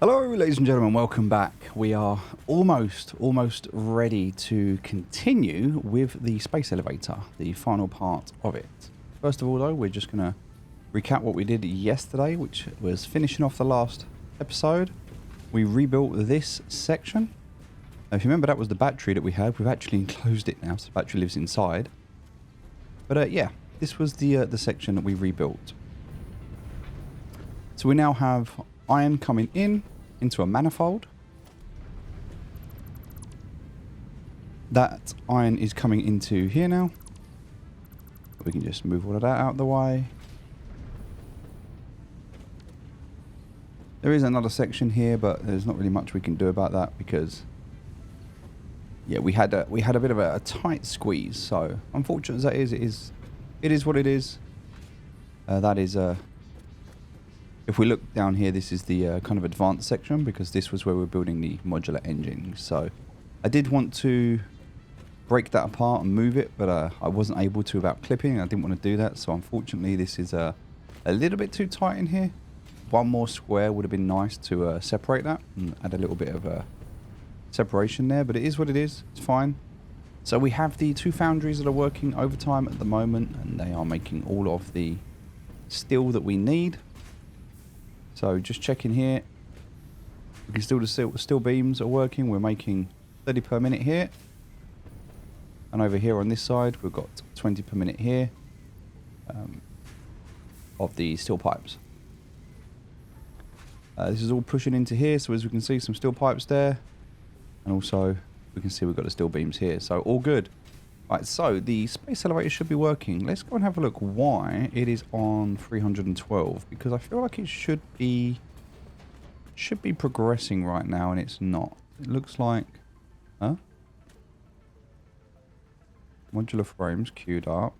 Hello ladies and gentlemen, welcome back. We are almost ready to continue with the space elevator, the final part of it. First of all though, we're just going to recap what we did yesterday, which was finishing off the last episode. We rebuilt this section. Now, if you remember, that was the battery that we had. We've actually enclosed it now, so the battery lives inside. But yeah, this was the section that we rebuilt. So we now have iron coming into a manifold. That iron is coming into here now. We can just move all of that out of the way. There is another section here, but there's not really much we can do about that because, yeah, we had a bit of a tight squeeze. So unfortunate as that is, it is what it is. That is if we look down here, this is the kind of advanced section because this was where we're building the modular engine. So I did want to break that apart and move it, but I wasn't able to without clipping. I didn't want to do that. So unfortunately, this is a little bit too tight in here. One more square would have been nice to separate that and add a little bit of separation there, but it is what it is. It's fine. So we have the two foundries that are working overtime at the moment, and they are making all of the steel that we need. So just checking here, we can still the steel beams are working. We're making 30 per minute here, and over here on this side we've got 20 per minute here of the steel pipes. This is all pushing into here, so as we can see, some steel pipes there, and also we can see we've got the steel beams here, so all good. Right, so the space elevator should be working. Let's go and have a look why it is on 312, because I feel like it should be progressing right now, and it's not. It looks like, huh? Modular frames queued up.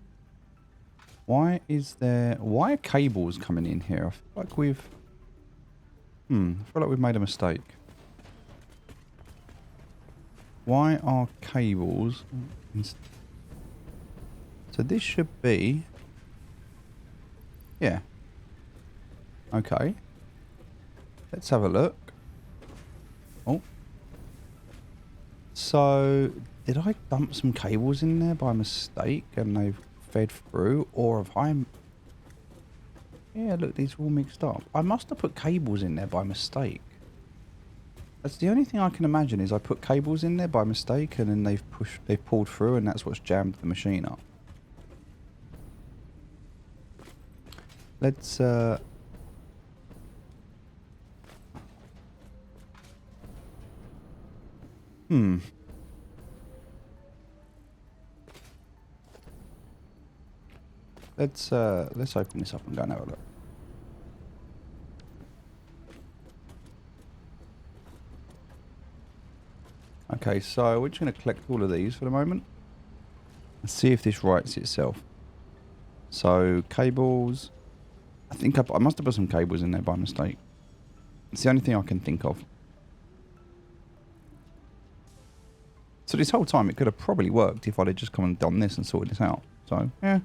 Why are cables coming in here? I feel like we've made a mistake. Why are cables? So this should be, yeah. Okay. Let's have a look. Oh. So did I dump some cables in there by mistake and they've fed through, or have I? Yeah, look, these are all mixed up. I must have put cables in there by mistake. That's the only thing I can imagine, is I put cables in there by mistake and then they've pulled through, and that's what's jammed the machine up. Let's let's open this up and go and have a look. Okay, so we're just going to collect all of these for the moment and see if this writes itself. So cables, I think I must have put some cables in there by mistake. It's the only thing I can think of. So this whole time it could have probably worked if I'd have just come and done this and sorted this out. So, yeah.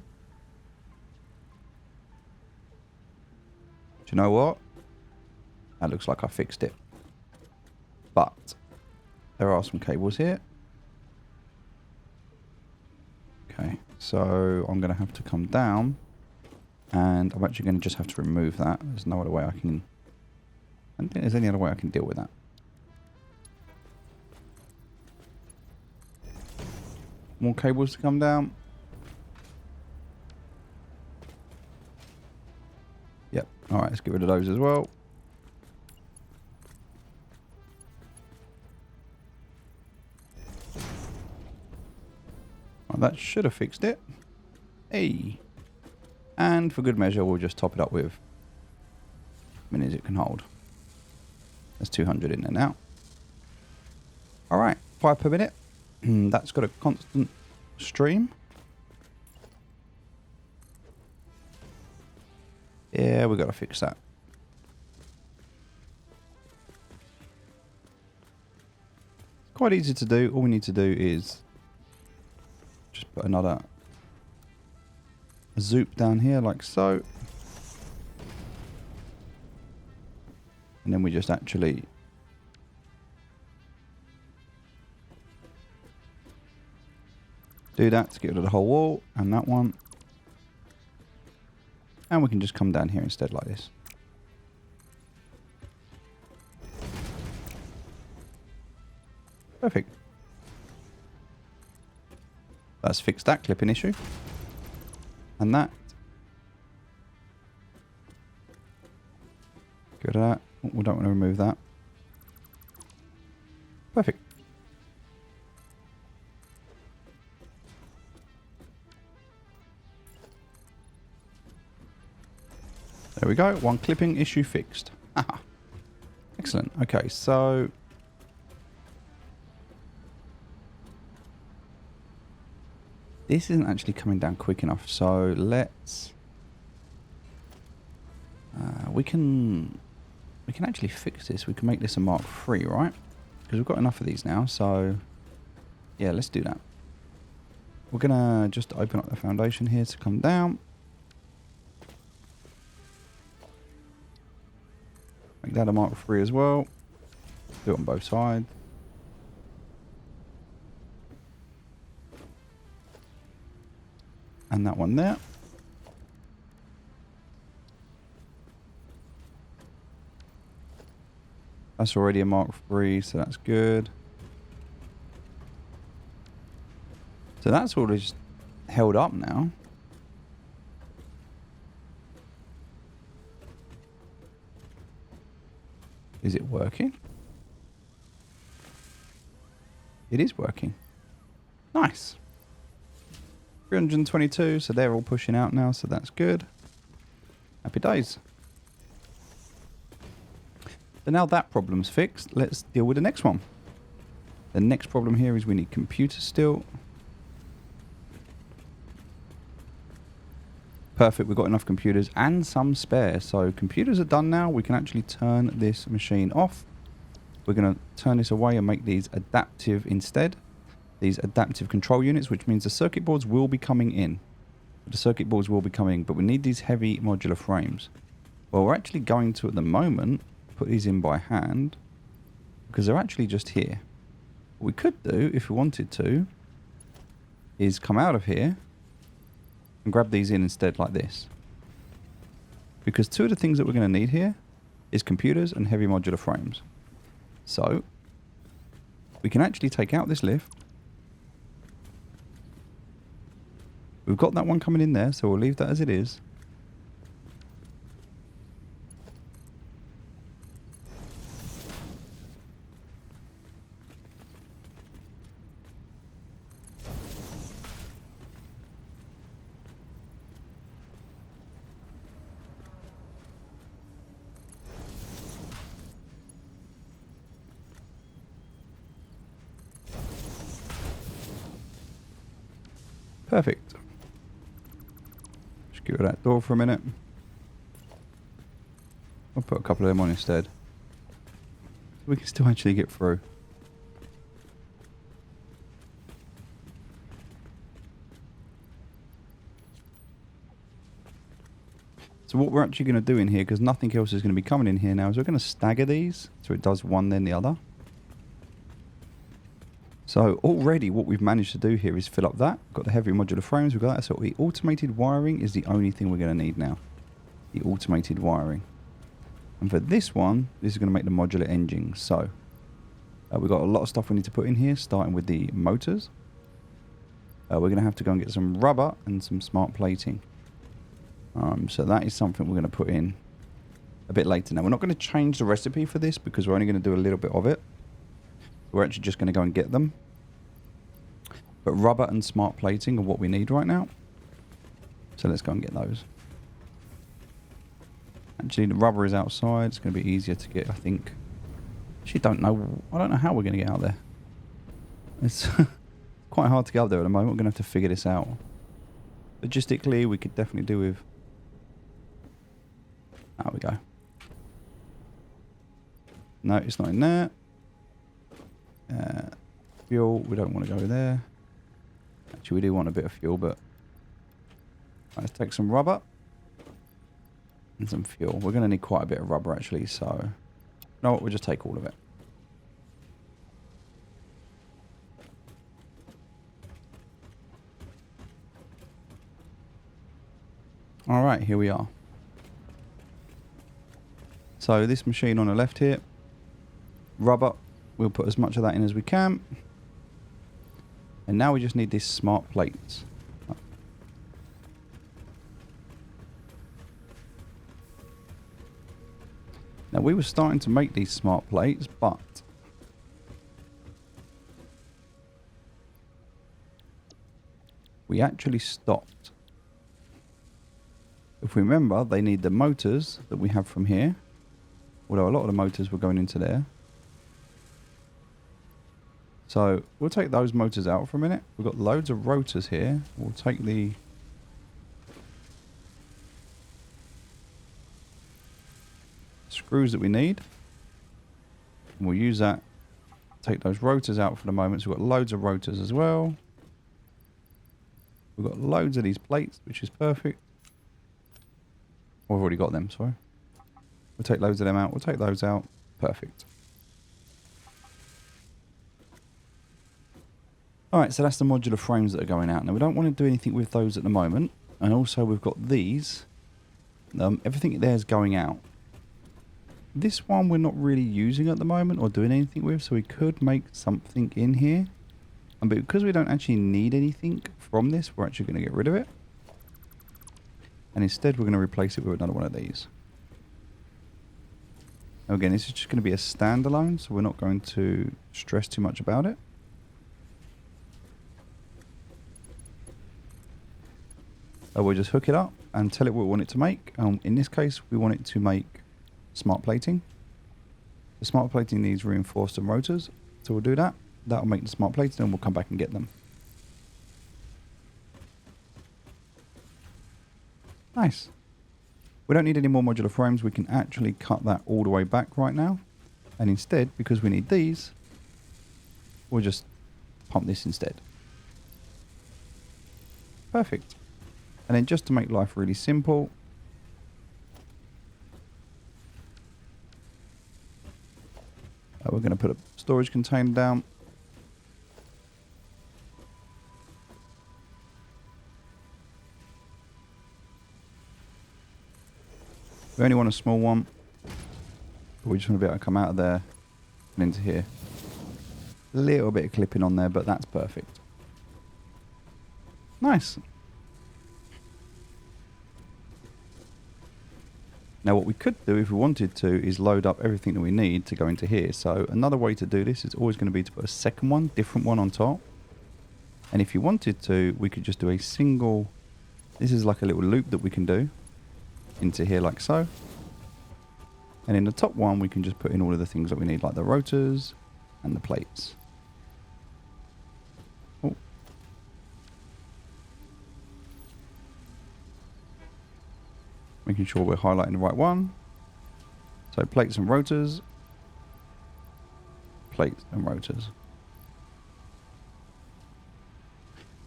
Do you know what? That looks like I fixed it. But there are some cables here. Okay, so I'm going to have to come down, and I'm actually going to just have to remove that. There's no other way I can... I don't think there's any other way I can deal with that. More cables to come down. Yep. Alright, let's get rid of those as well. Well, that should have fixed it. Hey. And for good measure, we'll just top it up with minis it can hold. There's 200 in there now. Alright, 5 per minute. That's got a constant stream. Yeah, we've got to fix that. Quite easy to do. All we need to do is just put another zoop down here like so. And then we just actually do that to get rid of the whole wall and that one. And we can just come down here instead like this. Perfect. That's fixed that clipping issue. And that. Get rid of that. We don't want to remove that. Perfect. There we go. One clipping issue fixed. Haha. Excellent. Okay, so this isn't actually coming down quick enough. So let's we can actually fix this. We can make this a Mark III, right? Because we've got enough of these now. So yeah, let's do that. We're gonna just open up the foundation here to come down. Make that a Mark III as well. Do it on both sides. And that one there. That's already a Mark III, so that's good. So that's all just held up now. Is it working? It is working. Nice. 322, so they're all pushing out now, so that's good. Happy days. So now that problem's fixed, let's deal with the next one. The next problem here is we need computers still. Perfect, we've got enough computers and some spare. So computers are done now. We can actually turn this machine off. We're going to turn this away and make these adaptive instead. These adaptive control units, which means the circuit boards will be coming in. The circuit boards will be coming, but we need these heavy modular frames. Well, we're actually going to, at the moment, put these in by hand because they're actually just here. What we could do, if we wanted to, is come out of here and grab these in instead like this. Because two of the things that we're going to need here is computers and heavy modular frames. So we can actually take out this lift. We've got that one coming in there, so we'll leave that as it is. Perfect. Just get rid of that door for a minute. I'll put a couple of them on instead. We can still actually get through. So what we're actually going to do in here, because nothing else is going to be coming in here now, is we're going to stagger these so it does one then the other. So already what we've managed to do here is fill up that. We've got the heavy modular frames, we've got that. So the automated wiring is the only thing we're going to need now. The automated wiring. And for this one, this is going to make the modular engine. So we've got a lot of stuff we need to put in here, starting with the motors. We're going to have to go and get some rubber and some smart plating. So that is something we're going to put in a bit later. Now, we're not going to change the recipe for this because we're only going to do a little bit of it. We're actually just going to go and get them. But rubber and smart plating are what we need right now. So let's go and get those. Actually, the rubber is outside. It's going to be easier to get, I think. Actually, I don't know how we're going to get out there. It's quite hard to get up there at the moment. We're going to have to figure this out. Logistically, we could definitely do with... There we go. No, it's not in there. Fuel, we don't want to go there. Actually, we do want a bit of fuel, but let's take some rubber and some fuel. We're going to need quite a bit of rubber, actually, so No, we'll just take all of it. All right, here we are. So this machine on the left here, rubber, we'll put as much of that in as we can. And now we just need these smart plates. Now we were starting to make these smart plates, but we actually stopped. If we remember, they need the motors that we have from here. Although a lot of the motors were going into there. So we'll take those motors out for a minute. We've got loads of rotors here. We'll take the screws that we need. And we'll use that. Take those rotors out for the moment. So we've got loads of rotors as well. We've got loads of these plates, which is perfect. Oh, I've already got them, sorry. We'll take loads of them out. We'll take those out. Perfect. Alright, so that's the modular frames that are going out. Now, we don't want to do anything with those at the moment. And also, we've got these. Everything there is going out. This one we're not really using at the moment or doing anything with. So we could make something in here. And because we don't actually need anything from this, we're actually going to get rid of it. And instead, we're going to replace it with another one of these. Now again, this is just going to be a standalone, so we're not going to stress too much about it. We'll just hook it up and tell it what we want it to make. In this case, we want it to make smart plating. The smart plating needs reinforced and rotors, so we'll do that. That'll make the smart plating, and we'll come back and get them. Nice. We don't need any more modular frames. We can actually cut that all the way back right now. And instead, because we need these, we'll just pump this instead. Perfect. And then just to make life really simple, we're going to put a storage container down. We only want a small one, but we just want to be able to come out of there and into here. A little bit of clipping on there, but that's perfect. Nice. Now what we could do if we wanted to is load up everything that we need to go into here. So another way to do this is always going to be to put a second one, different one on top. And if you wanted to, we could just do a single, this is like a little loop that we can do into here like so. And in the top one, we can just put in all of the things that we need, like the rotors and the plates. Oh. Making sure we're highlighting the right one. So plates and rotors. Plates and rotors.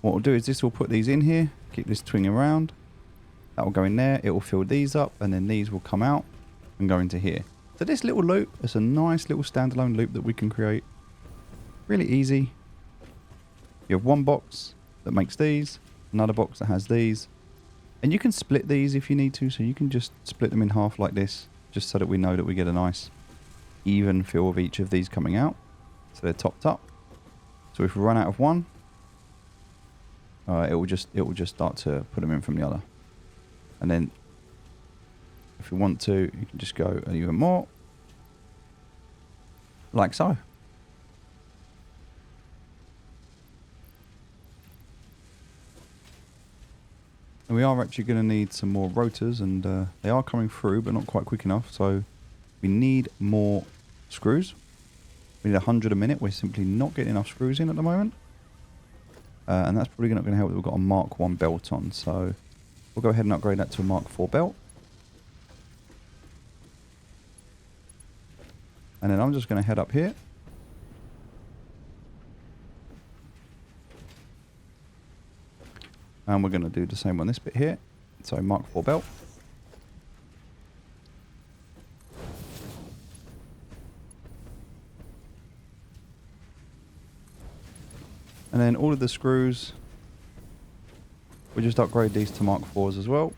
What we'll do is this will put these in here, keep this twinging around. That will go in there, it will fill these up, and then these will come out and go into here. So this little loop is a nice little standalone loop that we can create. Really easy. You have one box that makes these, another box that has these. And you can split these if you need to, so you can just split them in half like this, just so that we know that we get a nice even fill of each of these coming out. So they're topped up. So if we run out of one, it will just start to put them in from the other. And then if we want to, you can just go even more. Like so. And we are actually going to need some more rotors, and they are coming through, but not quite quick enough. So we need more screws. We need 100 a minute. We're simply not getting enough screws in at the moment. And that's probably not going to help that we've got a Mark 1 belt on. So we'll go ahead and upgrade that to a Mark 4 belt. And then I'm just going to head up here. And we're going to do the same on this bit here. So Mark 4 belt. And then all of the screws, we just upgrade these to Mark IVs as well.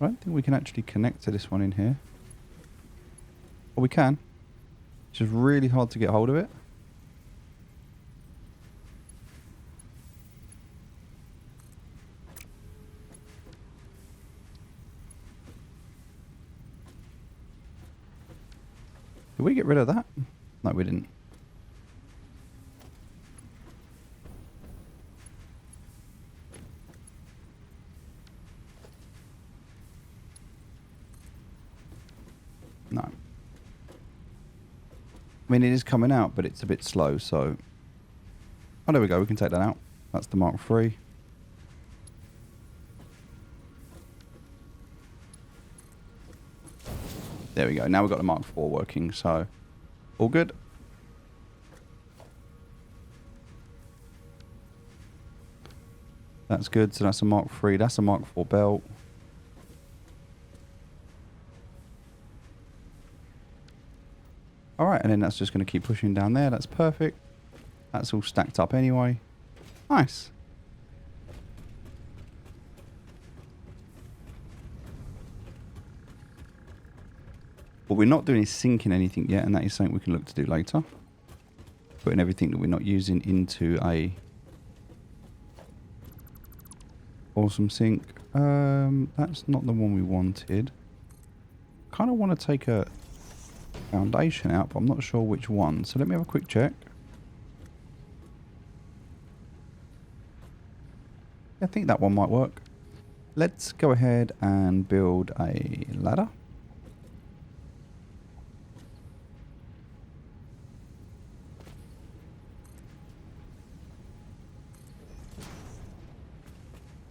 I don't think we can actually connect to this one in here. Or we can. It's just really hard to get hold of it. Did we get rid of that? No, we didn't. No. I mean, it is coming out, but it's a bit slow, so... Oh, there we go. We can take that out. That's the Mark III. There we go. Now we've got the Mark IV working, so all good. That's good. So that's a Mark III. That's a Mark IV belt. All right, and then that's just going to keep pushing down there. That's perfect. That's all stacked up anyway. Nice. What we're not doing is syncing anything yet, and that is something we can look to do later. Putting everything that we're not using into a awesome sync. That's not the one we wanted. Kind of want to take a foundation out, but I'm not sure which one. So let me have a quick check. I think that one might work. Let's go ahead and build a ladder.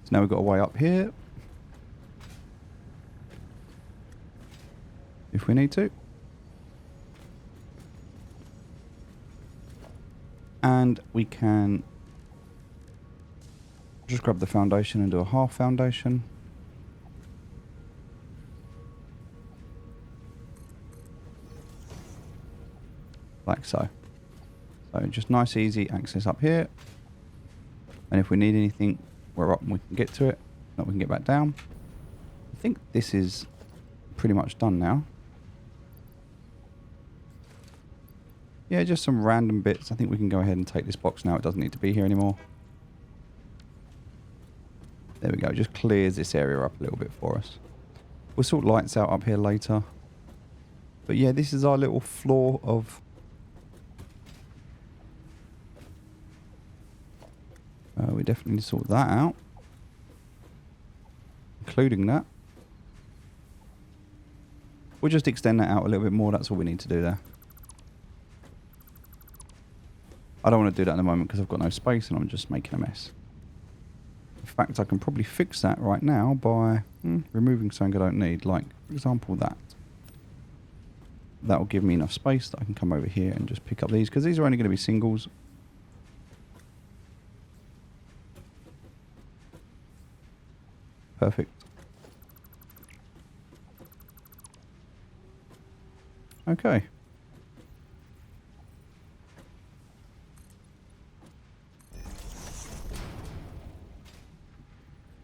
So now we've got a way up here. If we need to. And we can just grab the foundation and do a half foundation. Like so. So just nice easy access up here. And if we need anything, we're up and we can get to it. Not we can get back down. I think this is pretty much done now. Yeah, just some random bits. I think we can go ahead and take this box now. It doesn't need to be here anymore. There we go. Just clears this area up a little bit for us. We'll sort lights out up here later. But yeah, this is our little floor of... we definitely need to sort that out. Including that. We'll just extend that out a little bit more. That's all we need to do there. I don't want to do that at the moment because I've got no space and I'm just making a mess. In fact, I can probably fix that right now by removing something I don't need. Like, for example, that. That will give me enough space that I can come over here and just pick up these. Because these are only going to be singles. Perfect. Okay.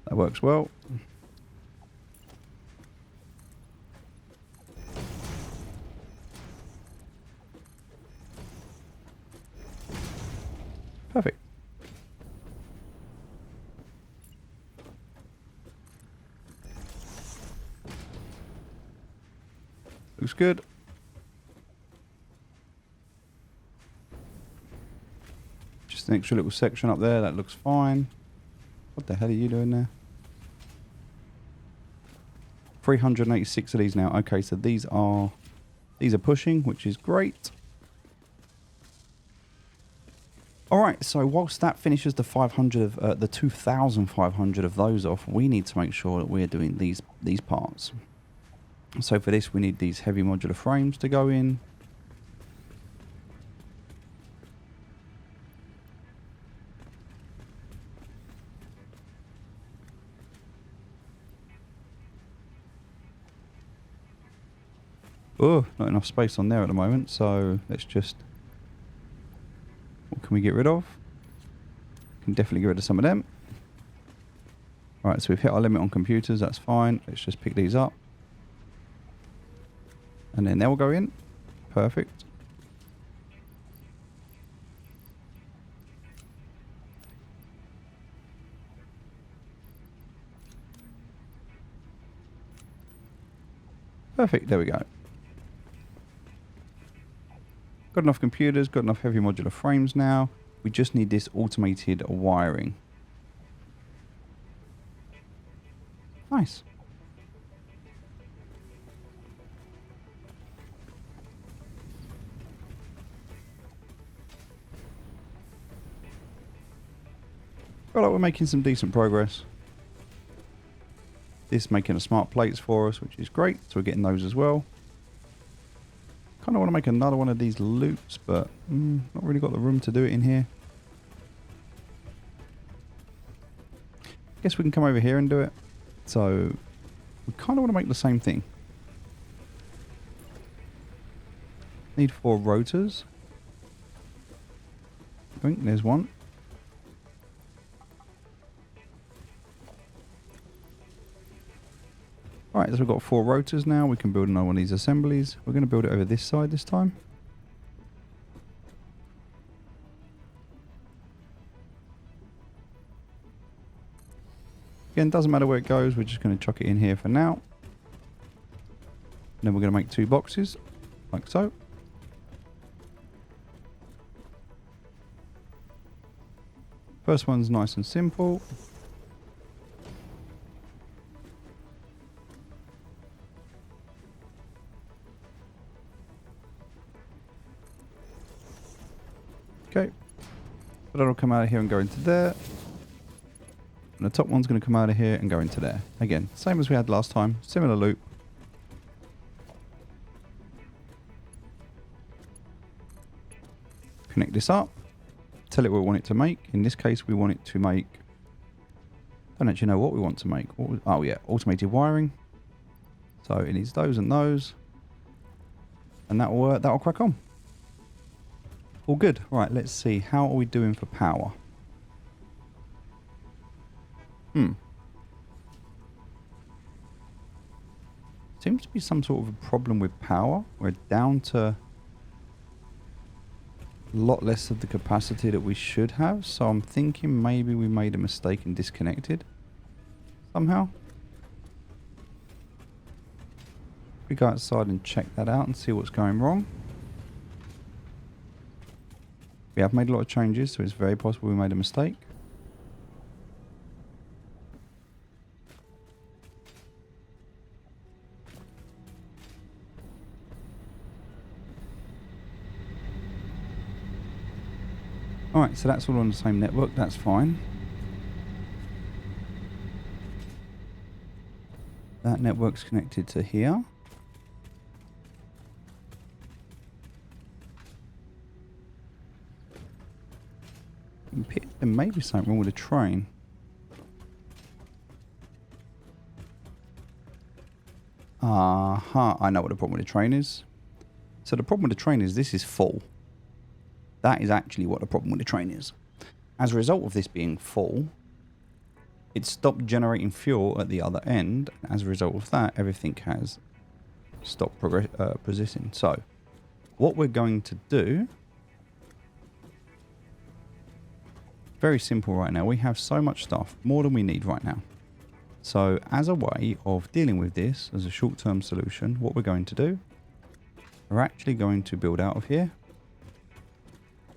That works well. Perfect. Looks good. Just an extra little section up there. That looks fine. What the hell are you doing there? 386 of these now. Okay, so these are pushing, which is great. All right, so whilst that finishes the 500 of the 2,500 of those off, we need to make sure that we're doing these parts. So for this, we need these heavy modular frames to go in. Oh, not enough space on there at the moment, so let's just... What can we get rid of? Can definitely get rid of some of them. Alright, so we've hit our limit on computers, that's fine. Let's just pick these up. And then they'll go in. Perfect. Perfect, there we go. Got enough computers, got enough heavy modular frames now. We just need this automated wiring. Nice. Feel like we're making some decent progress. This making the smart plates for us, which is great. So we're getting those as well. Kind of want to make another one of these loops, but not really got the room to do it in here. Guess we can come over here and do it. So we kind of want to make the same thing. Need 4 rotors. I think there's one. Alright, so we've got 4 rotors now. We can build another one of these assemblies. We're going to build it over this side this time. Again, doesn't matter where it goes. We're just going to chuck it in here for now. And then we're going to make 2 boxes, like so. First one's nice and simple. Okay, so that'll come out of here and go into there. And the top one's going to come out of here and go into there. Again, same as we had last time, similar loop. Connect this up, tell it what we want it to make. In this case, we want it to make, I don't actually know what we want to make. Oh yeah, automated wiring. So it needs those and those. And that'll crack on. All good. Right, let's see. How are we doing for power? Seems to be some sort of a problem with power. We're down to a lot less of the capacity that we should have. So I'm thinking maybe we made a mistake and disconnected somehow. We go outside and check that out and see what's going wrong. We have made a lot of changes, so it's very possible we made a mistake. Alright, so that's all on the same network, that's fine. That network's connected to here. There may be something wrong with the train. I know what the problem with the train is. So the problem with the train is this is full. That is actually what the problem with the train is. As a result of this being full, it stopped generating fuel at the other end. As a result of that, everything has stopped persisting. So what we're going to do, very simple right now. We have so much stuff, more than we need right now. So as a way of dealing with this as a short-term solution, what we're going to do, we're actually going to build out of here.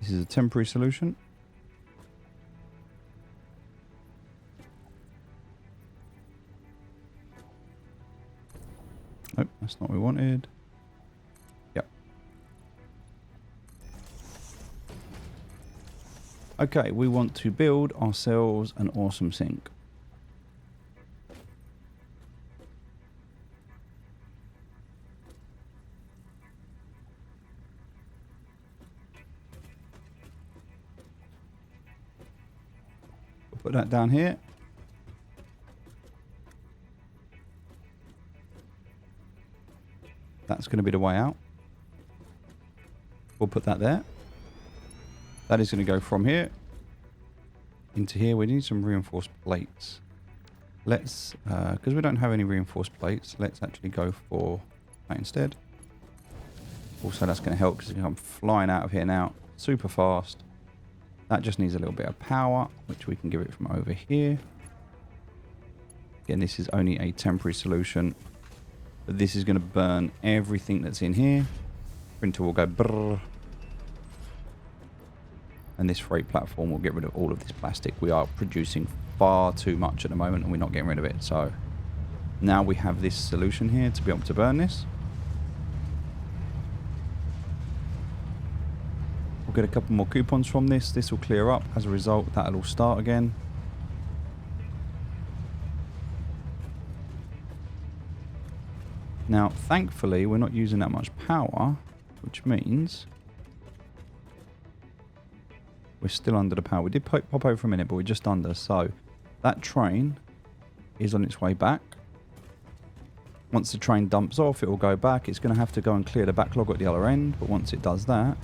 This is a temporary solution. Nope, that's not what we wanted. Yep. Okay, we want to build ourselves an awesome sink. Put that down here. That that's going to be the way out. We'll put that there. That is going to go from here into here. We need some reinforced plates. Let's, because we don't have any reinforced plates, let's actually go for that instead. Also, that's going to help because I'm flying out of here now super fast. That just needs a little bit of power, which we can give it from over here. Again, this is only a temporary solution, but this is going to burn everything that's in here. Printer will go brrr. And this freight platform will get rid of all of this plastic. We are producing far too much at the moment and we're not getting rid of it. So now we have this solution here to be able to burn this. We'll get a couple more coupons from this. This will clear up. As a result, that'll all start again. Now, thankfully, we're not using that much power, which means we're still under the power. We did pop over for a minute, but we're just under. So that train is on its way back. Once the train dumps off, it will go back. It's going to have to go and clear the backlog at the other end. But once it does that,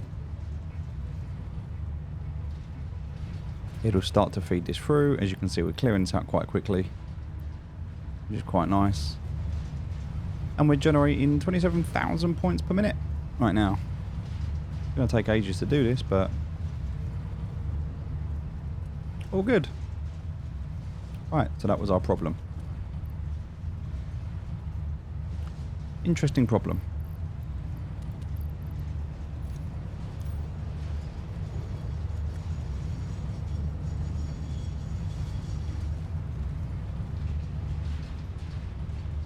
it'll start to feed this through. As you can see, we're clearing this out quite quickly, which is quite nice. And we're generating 27,000 points per minute right now. It's going to take ages to do this, but all good. Right, so that was our problem. Interesting problem.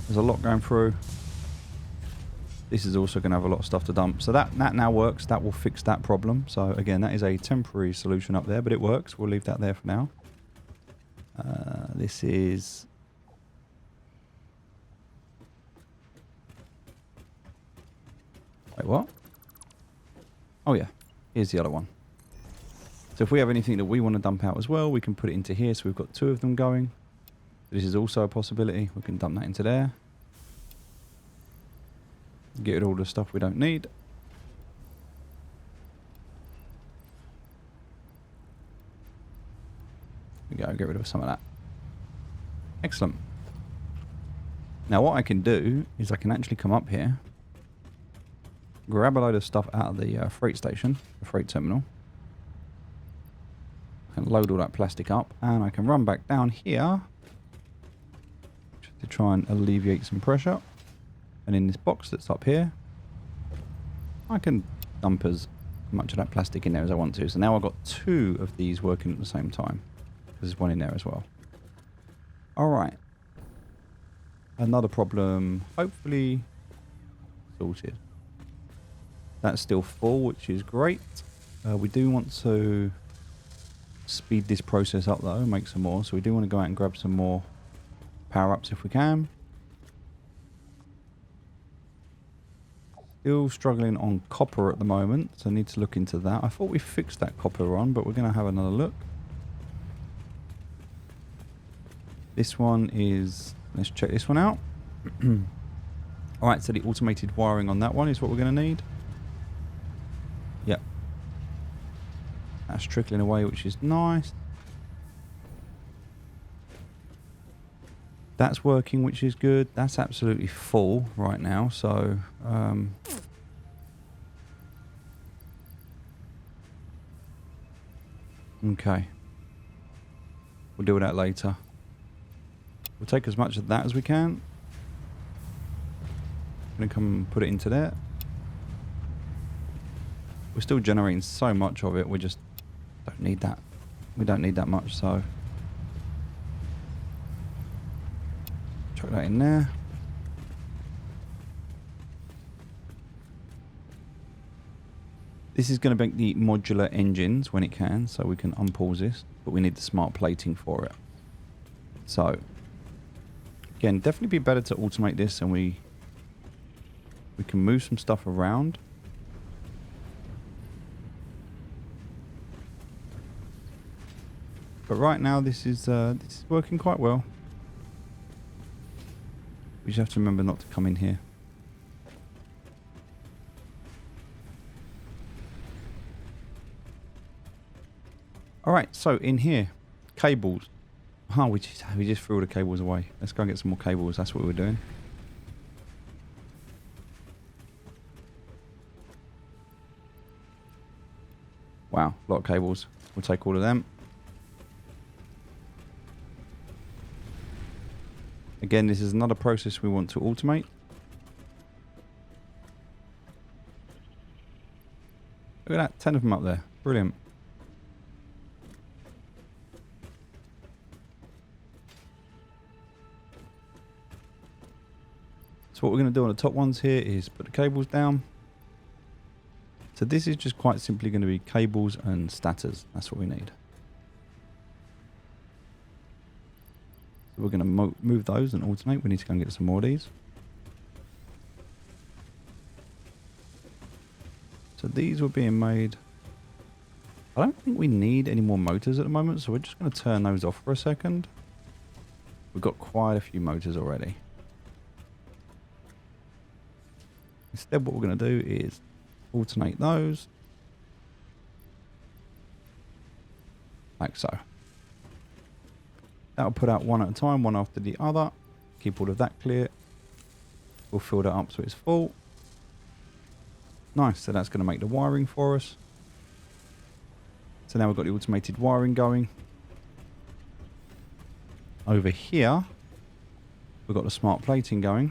There's a lot going through. This is also going to have a lot of stuff to dump. So that now works. That will fix that problem. So again, that is a temporary solution up there, but it works. We'll leave that there for now. This is... Wait, what? Oh yeah, here's the other one. So if we have anything that we want to dump out as well, we can put it into here. So we've got two of them going. This is also a possibility. We can dump that into there. Get rid of all the stuff we don't need. There we go, get rid of some of that. Excellent. Now what I can do is I can actually come up here, grab a load of stuff out of the freight station, the freight terminal, and load all that plastic up, and I can run back down here to try and alleviate some pressure. And in this box that's up here, I can dump as much of that plastic in there as I want to. So now I've got two of these working at the same time, because there's one in there as well. Alright. Another problem, hopefully sorted. That's still full, which is great. We do want to speed this process up though, make some more. So we do want to go out and grab some more power-ups if we can. Still struggling on copper at the moment, so I need to look into that. I thought we fixed that copper on, but we're going to have another look. This one is... Let's check this one out. Alright, so the automated wiring on that one is what we're going to need. Yep. That's trickling away, which is nice. That's working, which is good. That's absolutely full right now, so... okay. We'll deal with that later. We'll take as much of that as we can. I'm going to come and put it into there. We're still generating so much of it, we just don't need that. We don't need that much, so... chuck that in there. This is going to make the modular engines when it can, so we can unpause this, but we need the smart plating for it. So, again, definitely be better to automate this, and we can move some stuff around. But right now, this is working quite well. We just have to remember not to come in here. All right, so in here, cables. Oh, we just threw all the cables away. Let's go and get some more cables. That's what we're doing. Wow, a lot of cables. We'll take all of them. Again, this is another process we want to automate. Look at that, 10 of them up there. Brilliant. So what we're going to do on the top ones here is put the cables down. So this is just quite simply going to be cables and stators. That's what we need. So we're going to move those and alternate. We need to go and get some more of these. So these were being made. I don't think we need any more motors at the moment, so we're just going to turn those off for a second. We've got quite a few motors already. Instead, what we're going to do is alternate those. Like so. That'll put out one at a time, one after the other. Keep all of that clear. We'll fill that up so it's full. Nice, so that's going to make the wiring for us. So now we've got the automated wiring going. Over here, we've got the smart plating going.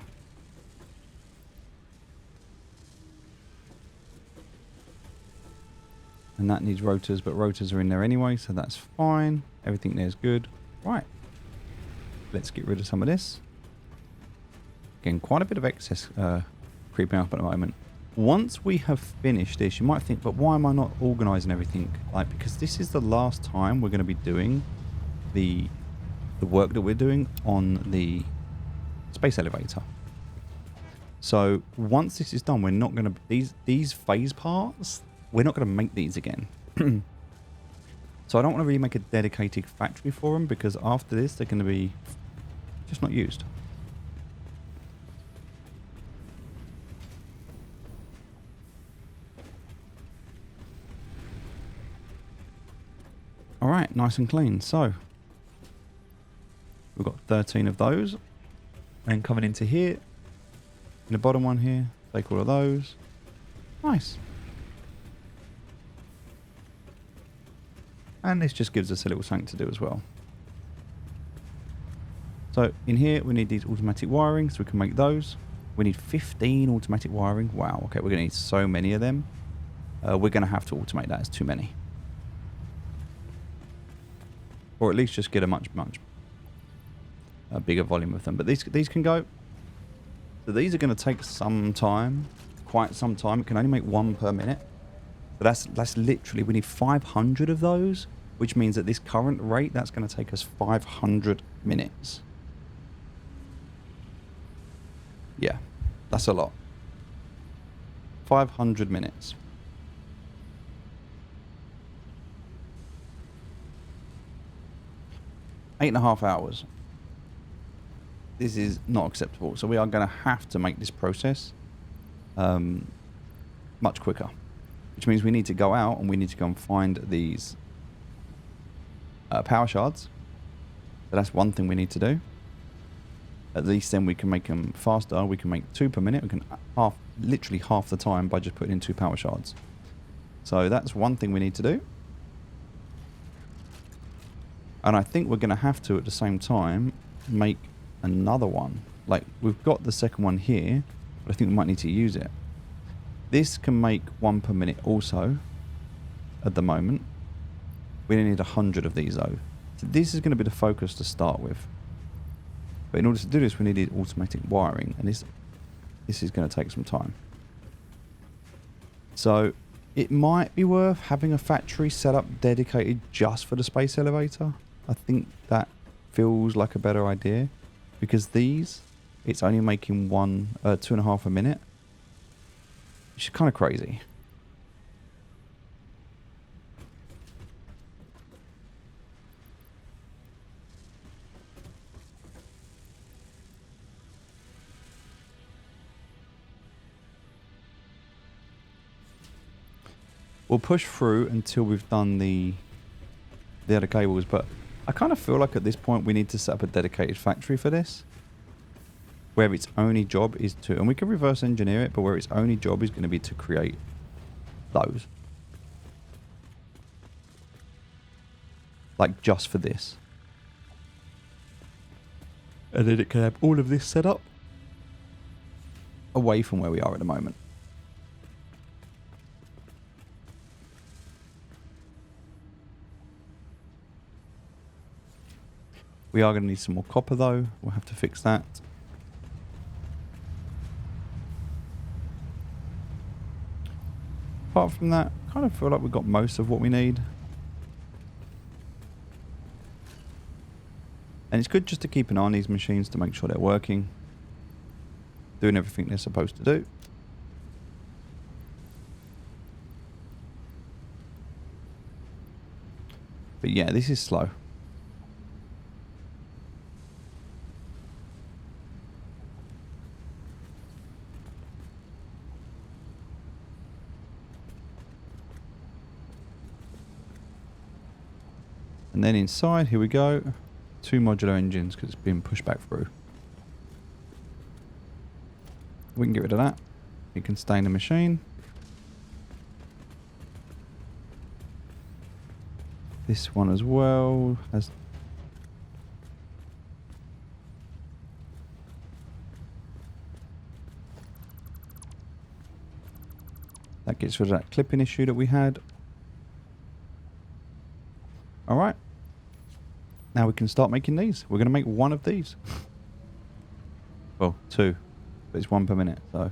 And that needs rotors, but rotors are in there anyway, so that's fine. Everything there's good. Right. Let's get rid of some of this. Again, quite a bit of excess creeping up at the moment. Once we have finished this, you might think, but why am I not organising everything? Like, because this is the last time we're going to be doing the work that we're doing on the space elevator. So once this is done, we're not going to these phase parts. We're not going to make these again. So I don't want to really make a dedicated factory for them, because after this they're going to be just not used. All right, nice and clean. So we've got 13 of those. And coming into here, in the bottom one here, take all of those. Nice. And this just gives us a little something to do as well. So in here, we need these automatic wiring, so we can make those. We need 15 automatic wiring. Wow, okay, we're going to need so many of them. We're going to have to automate that. It's too many. Or at least just get a much bigger volume of them. But these can go. So these are going to take some time, quite some time. It can only make one per minute. But that's literally, we need 500 of those, which means at this current rate, that's going to take us 500 minutes. Yeah, that's a lot. 500 minutes. Eight and a half hours. This is not acceptable. So we are going to have to make this process much quicker. Which means we need to go out and we need to go and find these power shards. So that's one thing we need to do. At least then we can make them faster. We can make 2 per minute. We can literally half the time by just putting in 2 power shards. So that's one thing we need to do. And I think we're going to have to, at the same time, make another one. Like, we've got the second one here, but I think we might need to use it. This can make 1 per minute also, at the moment. We only need 100 of these though. So this is going to be the focus to start with. But in order to do this, we need automatic wiring, and this is going to take some time. So it might be worth having a factory set up dedicated just for the space elevator. I think that feels like a better idea, because these, it's only making 2.5 a minute. Which is kind of crazy. We'll push through until we've done the the other cables, but I kind of feel like at this point we need to set up a dedicated factory for this, where its only job is to, and we can reverse engineer it, but where its only job is going to be to create those. Like just for this. And then it can have all of this set up away from where we are at the moment. We are going to need some more copper though. We'll have to fix that. Apart from that, I kind of feel like we've got most of what we need. And it's good just to keep an eye on these machines to make sure they're working. Doing everything they're supposed to do. But yeah, this is slow. And then inside, here we go. 2 modular engines because it's been pushed back through. We can get rid of that. It can stay in the machine. This one as well has. That gets rid of that clipping issue that we had. Alright. Now we can start making these. We're going to make one of these. Well, 2. But it's 1 per minute, so.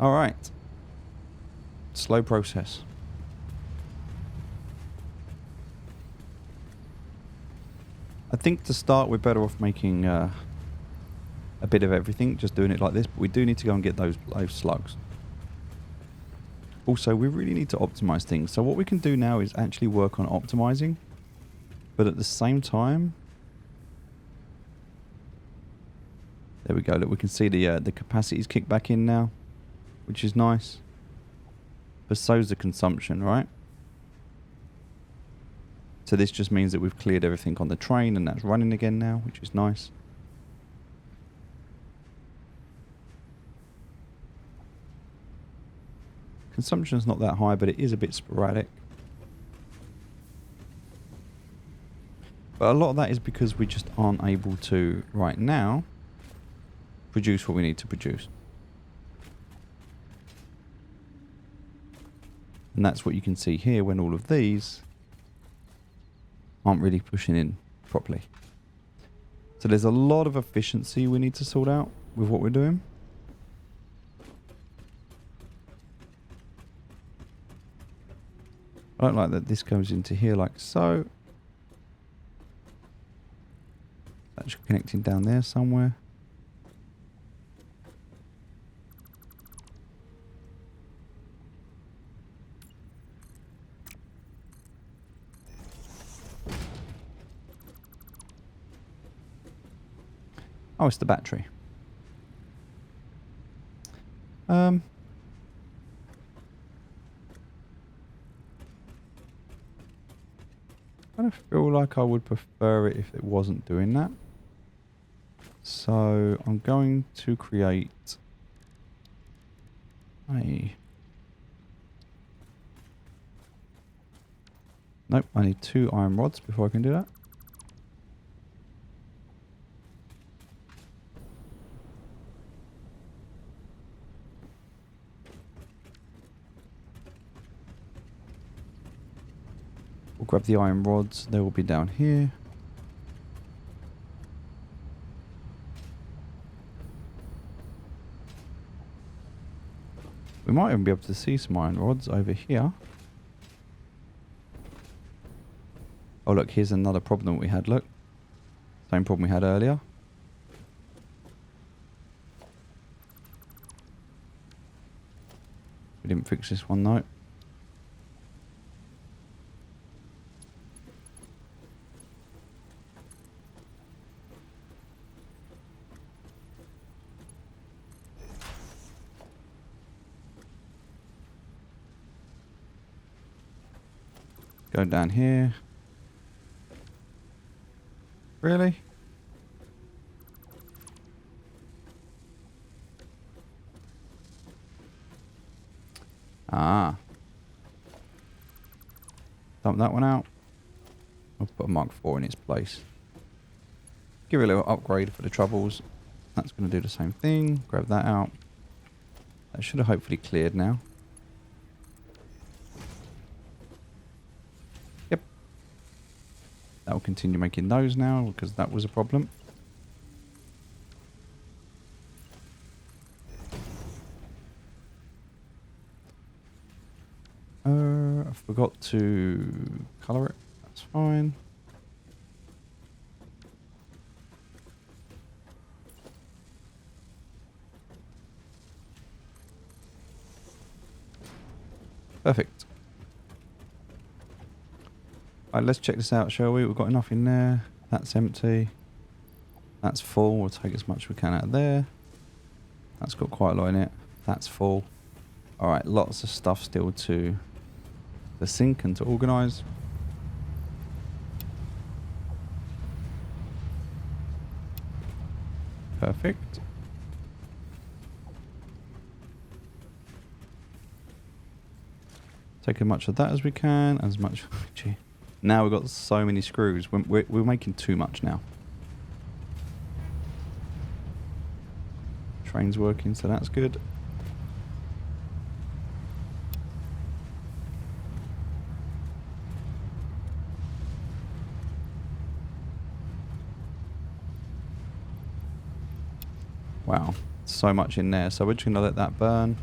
Alright. Slow process. I think to start we're better off making a bit of everything, just doing it like this, but we do need to go and get those slugs. Also, we really need to optimize things. So what we can do now is actually work on optimizing, but at the same time, there we go. Look, we can see the capacities kick back in now, which is nice. But so's the consumption, right? So this just means that we've cleared everything on the train and that's running again now, which is nice. Consumption's not that high, but it is a bit sporadic. But a lot of that is because we just aren't able to, right now, produce what we need to produce. And that's what you can see here when all of these aren't really pushing in properly. So there's a lot of efficiency we need to sort out with what we're doing. I don't like that this goes into here like so. That's connecting down there somewhere. Oh, it's the battery. I kind of feel like I would prefer it if it wasn't doing that. So I'm going to create a... Nope, I need 2 iron rods before I can do that. We'll grab the iron rods, they will be down here. We might even be able to see some iron rods over here. Oh look, here's another problem we had, look. Same problem we had earlier. We didn't fix this one though. Go down here. Really? Ah. Dump that one out. I'll put a Mark IV in its place. Give it a little upgrade for the troubles. That's going to do the same thing. Grab that out. That should have hopefully cleared now. Yep. That will continue making those now because that was a problem. I forgot to colour it. That's fine. Perfect. Alright, let's check this out, shall we? We've got enough in there. That's empty. That's full. We'll take as much as we can out of there. That's got quite a lot in it. That's full. Alright, lots of stuff still to sink and to organise. Perfect. Take as much of that as we can. As much... Gee. Now we've got so many screws. We're making too much now. Train's working, so that's good. Wow, so much in there. So we're just going to let that burn.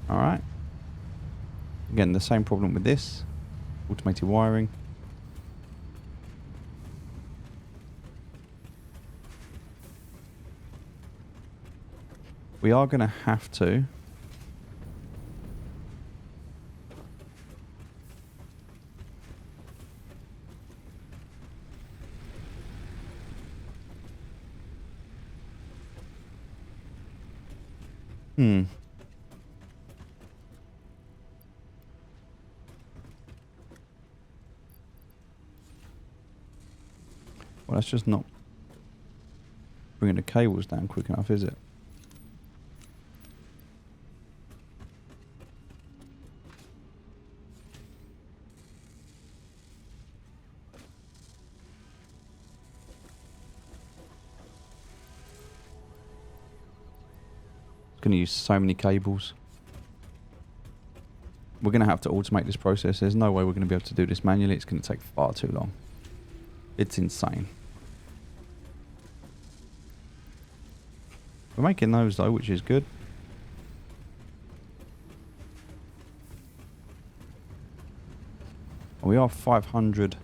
Alright. Again, the same problem with this. Automated wiring. We are going to have to... Well, that's just not bringing the cables down quick enough, is it? It's going to use so many cables. We're going to have to automate this process. There's no way we're going to be able to do this manually. It's going to take far too long. It's insane. We're making those though, which is good. We are 500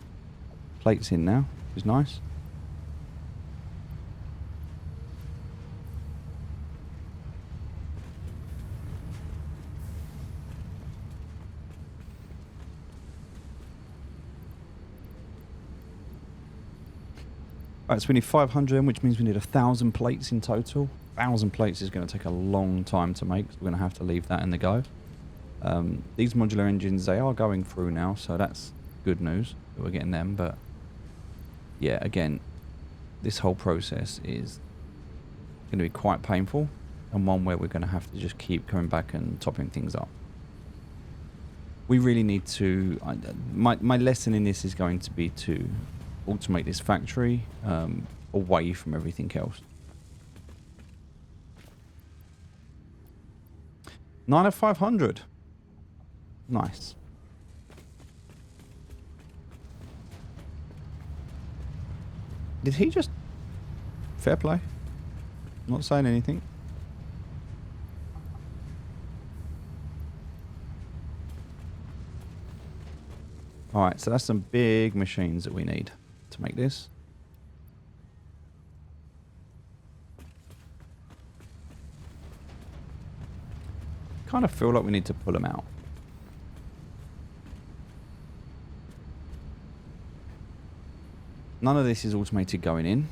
plates in now, which is nice. Right, so we need 500, which means we need 1,000 plates in total. 1,000 plates is going to take a long time to make, so we're going to have to leave that in the go. These modular engines, they are going through now, so that's good news that we're getting them. But yeah, again, this whole process is going to be quite painful, and one where we're going to have to just keep coming back and topping things up. We really need to... my lesson in this is going to be to automate this factory away from everything else. 9 of 500. Nice. Did he just... Fair play. Not saying anything. Alright, so that's some big machines that we need to make this. Kind of feel like we need to pull them out. None of this is automated going in.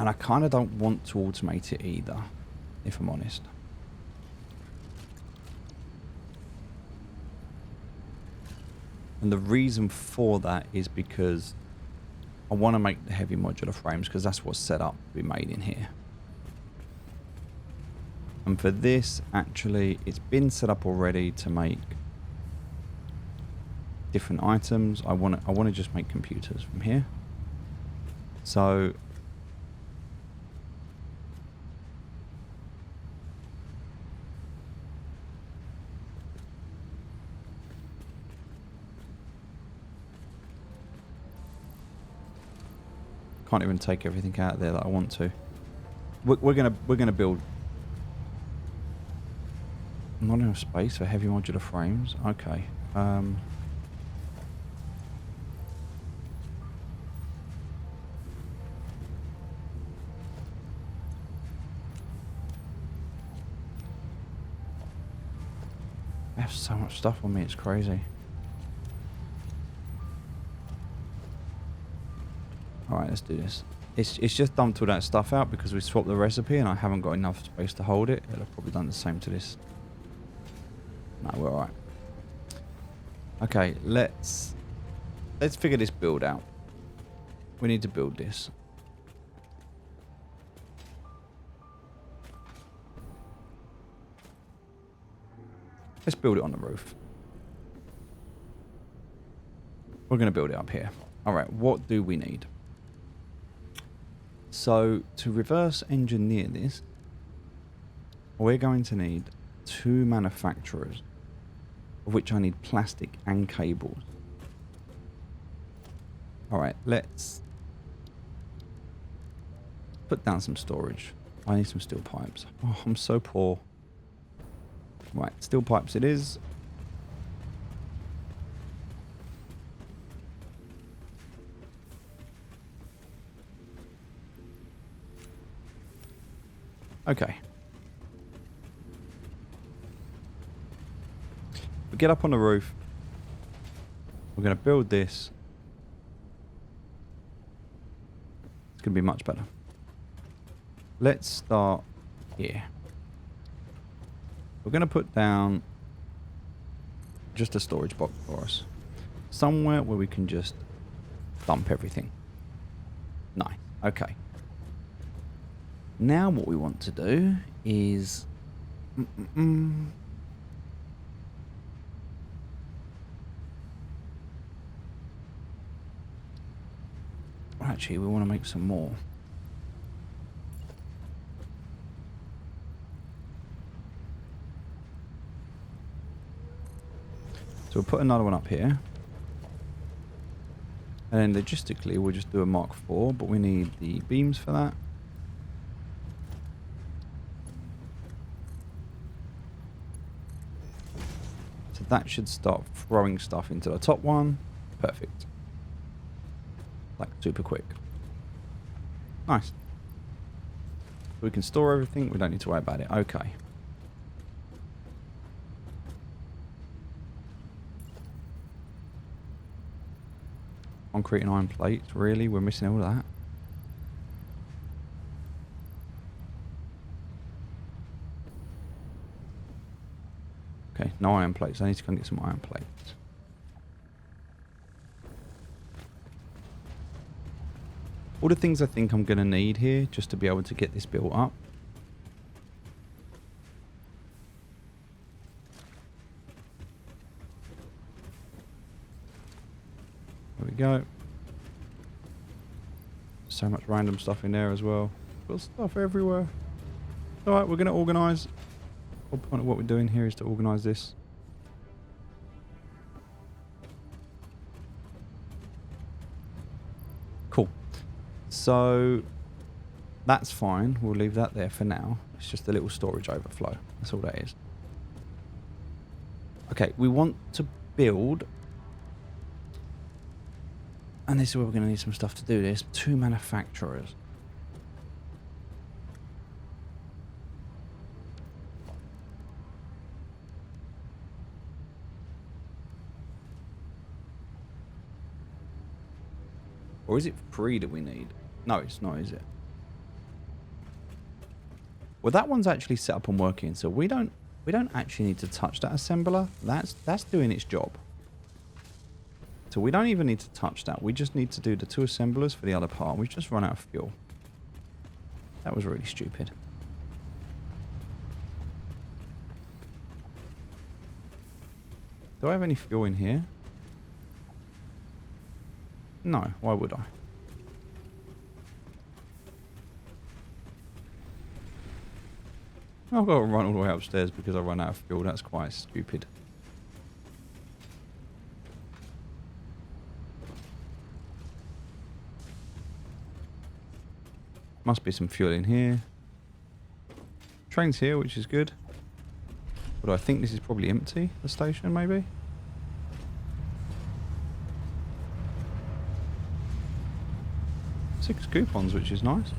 And I kind of don't want to automate it either, if I'm honest. And the reason for that is because I want to make the heavy modular frames because that's what's set up to be made in here. And for this, actually, it's been set up already to make different items. I want to just make computers from here. So can't even take everything out there that I want to. We're gonna build. Not enough space for heavy modular frames. Okay. I have so much stuff on me, it's crazy. Alright, let's do this. It's just dumped all that stuff out because we swapped the recipe and I haven't got enough space to hold it. It'll have probably done the same to this. No, we're alright. Okay, let's figure this build out. We need to build this. Let's build it on the roof. We're going to build it up here. Alright, what do we need? So, to reverse engineer this, we're going to need 2 manufacturers, of which I need plastic and cables. Alright, let's put down some storage. I need some steel pipes. Oh, I'm so poor. Right, steel pipes it is. Okay. We get up on the roof. We're going to build this. It's going to be much better. Let's start here. We're going to put down just a storage box for us. Somewhere where we can just dump everything. Nice. Okay. Now what we want to do is... Actually, we want to make some more. So we'll put another one up here. And then logistically, we'll just do a Mark IV, but we need the beams for that. So that should start throwing stuff into the top one. Perfect. Like super quick. Nice. We can store everything. We don't need to worry about it. Okay. Concrete and iron plates. Really? We're missing all that? Okay, no iron plates. I need to go and get some iron plates. All the things I think I'm going to need here just to be able to get this built up. There we go. So much random stuff in there as well. Got stuff everywhere. Alright, we're going to organise. The whole point of what we're doing here is to organise this. Cool. So that's fine. We'll leave that there for now. It's just a little storage overflow. That's all that is. Okay, we want to build, and this is where we're going to need some stuff to do this. 2 manufacturers. Or is it 3 that we need? No, it's not, is it? Well, that one's actually set up and working, so we don't actually need to touch that assembler. That's doing its job. So we don't even need to touch that. We just need to do the 2 assemblers for the other part. We've just run out of fuel. That was really stupid. Do I have any fuel in here? No, why would I? I've got to run all the way upstairs because I run out of fuel. That's quite stupid. Must be some fuel in here. Train's here, which is good. But I think this is probably empty, the station, maybe? Six coupons, which is nice.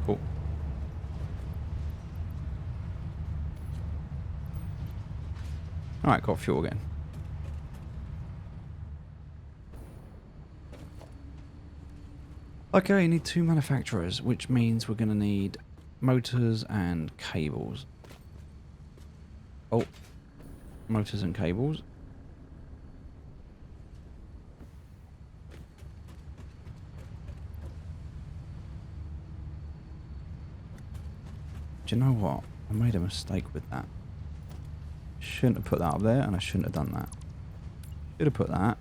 Cool. Alright, got fuel again. Okay, need 2 manufacturers, which means we're going to need motors and cables. Oh, motors and cables. Do you know what? I made a mistake with that. Shouldn't have put that up there, and I shouldn't have done that. Should have put that.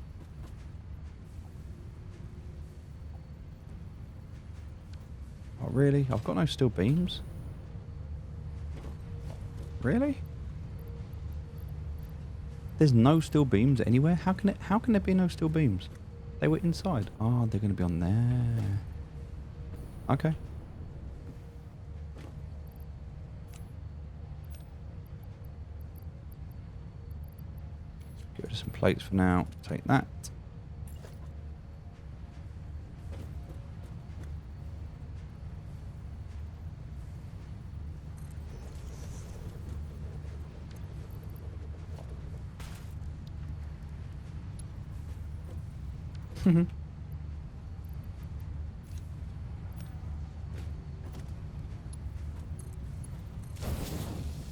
Oh, really? I've got no steel beams? Really? There's no steel beams anywhere? How can there be no steel beams? They were inside. Oh, they're going to be on there. Okay. Get rid of some plates for now. Take that.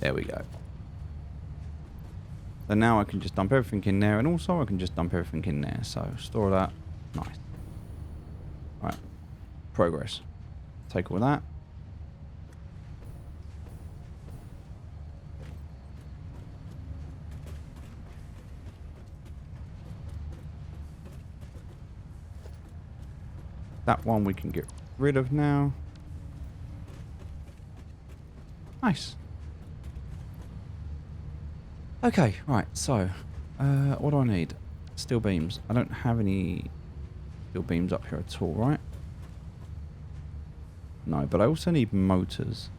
There we go. So now I can just dump everything in there, and also I can just dump everything in there. So store that. Nice. Alright. Progress. Take all that. That one we can get rid of now. Nice. Okay, right, so, what do I need? Steel beams. I don't have any steel beams up here at all, right? No, but I also need motors.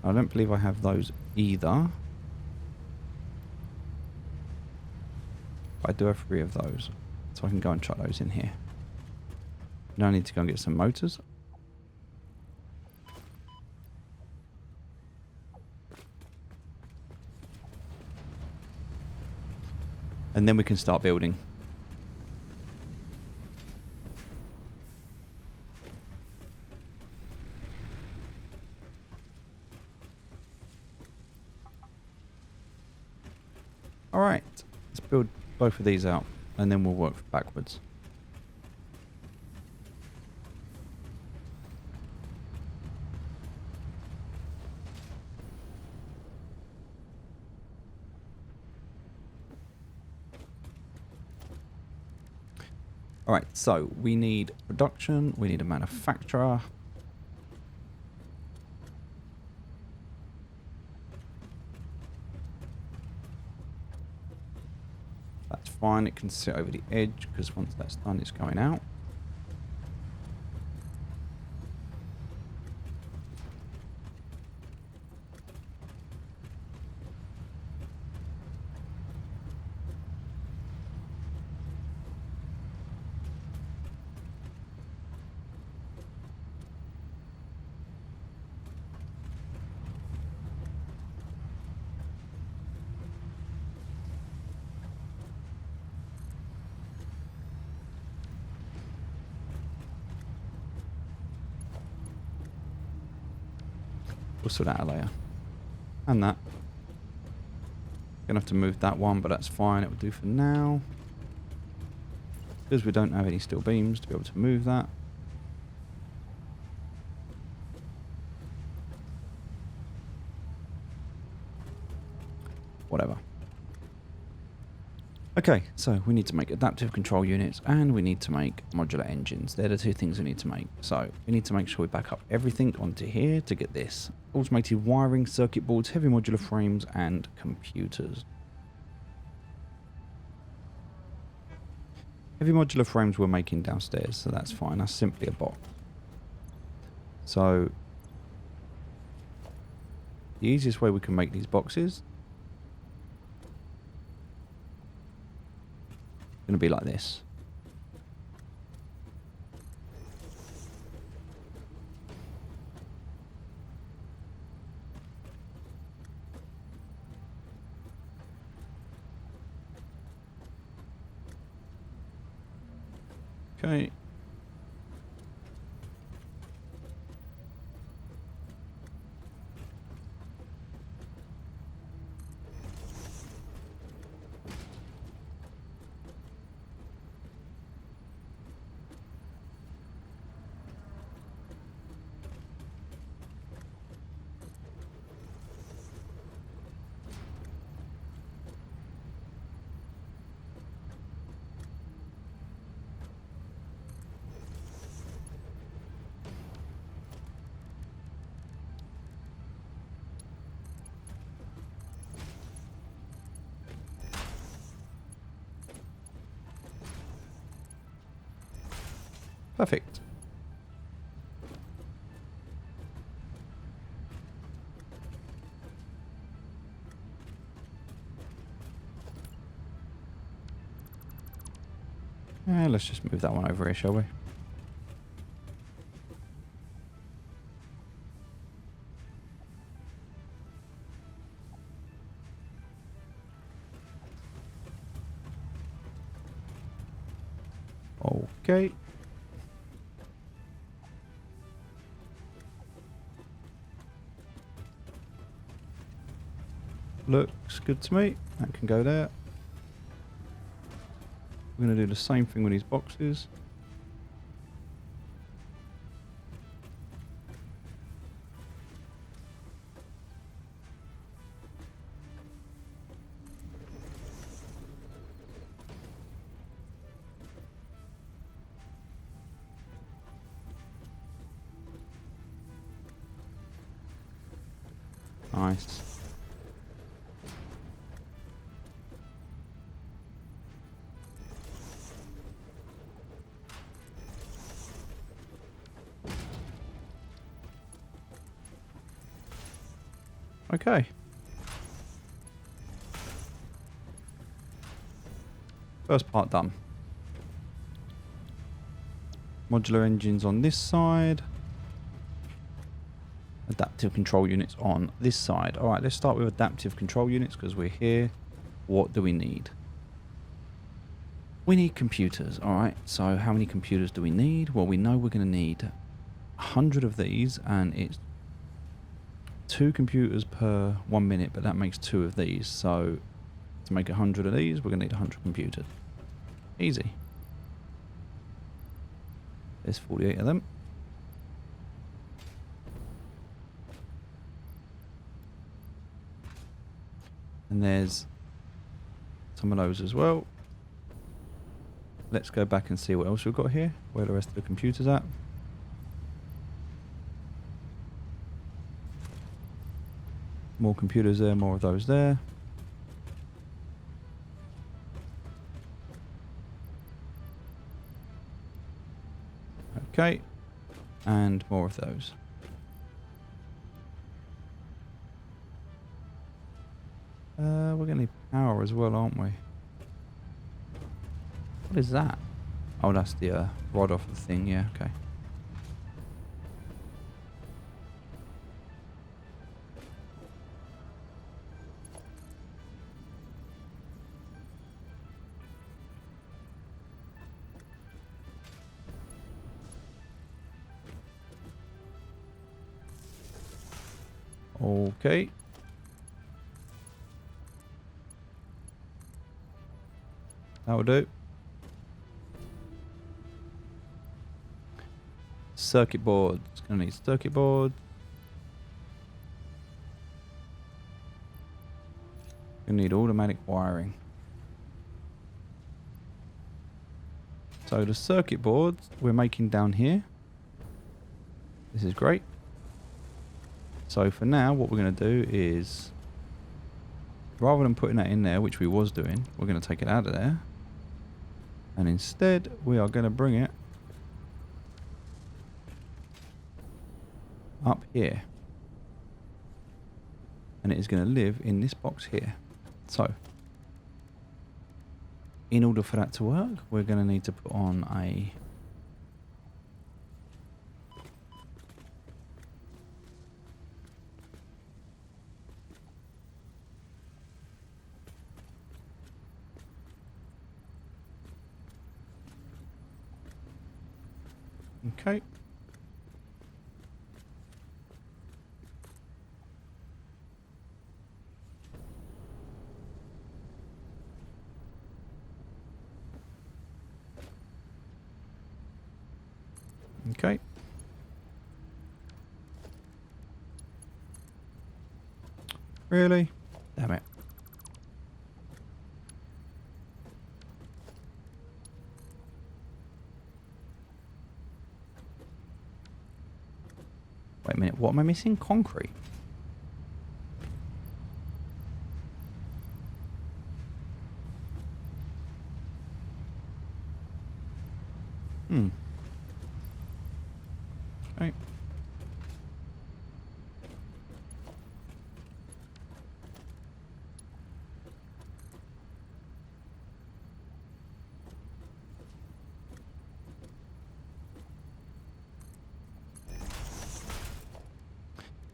I don't believe I have those either. But I do have 3 of those, so I can go and chuck those in here. Now I need to go and get some motors. And then we can start building. Alright, let's build both of these out, and then we'll work backwards. Alright, so we need production, we need a manufacturer. That's fine, it can sit over the edge because once that's done it's going out. We'll sort that out later. And that. Gonna have to move that one, but that's fine. It will do for now. Because we don't have any steel beams to be able to move that. Whatever. Okay, so we need to make adaptive control units and we need to make modular engines. They're the two things we need to make. So we need to make sure we back up everything onto here to get this. Automated wiring, circuit boards, heavy modular frames and computers. Heavy modular frames we're making downstairs, so that's fine. That's simply a box. So the easiest way we can make these boxes is going to be like this. Okay. Perfect. Let's just move that one over here, shall we? Okay. Looks good to me. That can go there. We're going to do the same thing with these boxes. Nice. Okay. First part done. Modular engines on this side. Adaptive control units on this side. Alright, let's start with adaptive control units because we're here. What do we need? We need computers. Alright, so how many computers do we need? Well, we know we're going to need 100 of these and it's 2 computers per 1 minute, but that makes 2 of these. So to make 100 of these, we're going to need 100 computers. Easy. There's 48 of them. And there's some of those as well. Let's go back and see what else we've got here, where the rest of the computers at. More computers there, more of those there. Okay, and more of those. We're going to need power as well, aren't we? What is that? Oh, that's the rod off the thing, yeah, okay. Okay. That'll do. Circuit boards. Gonna need circuit boards. Gonna need automatic wiring. So the circuit boards we're making down here. This is great. So for now, what we're going to do is, rather than putting that in there, which we was doing, we're going to take it out of there. And instead, we are going to bring it up here. And it is going to live in this box here. So, in order for that to work, we're going to need to put on a okay. Okay. Really? Damn it. Wait a minute, what am I missing? Concrete. Okay.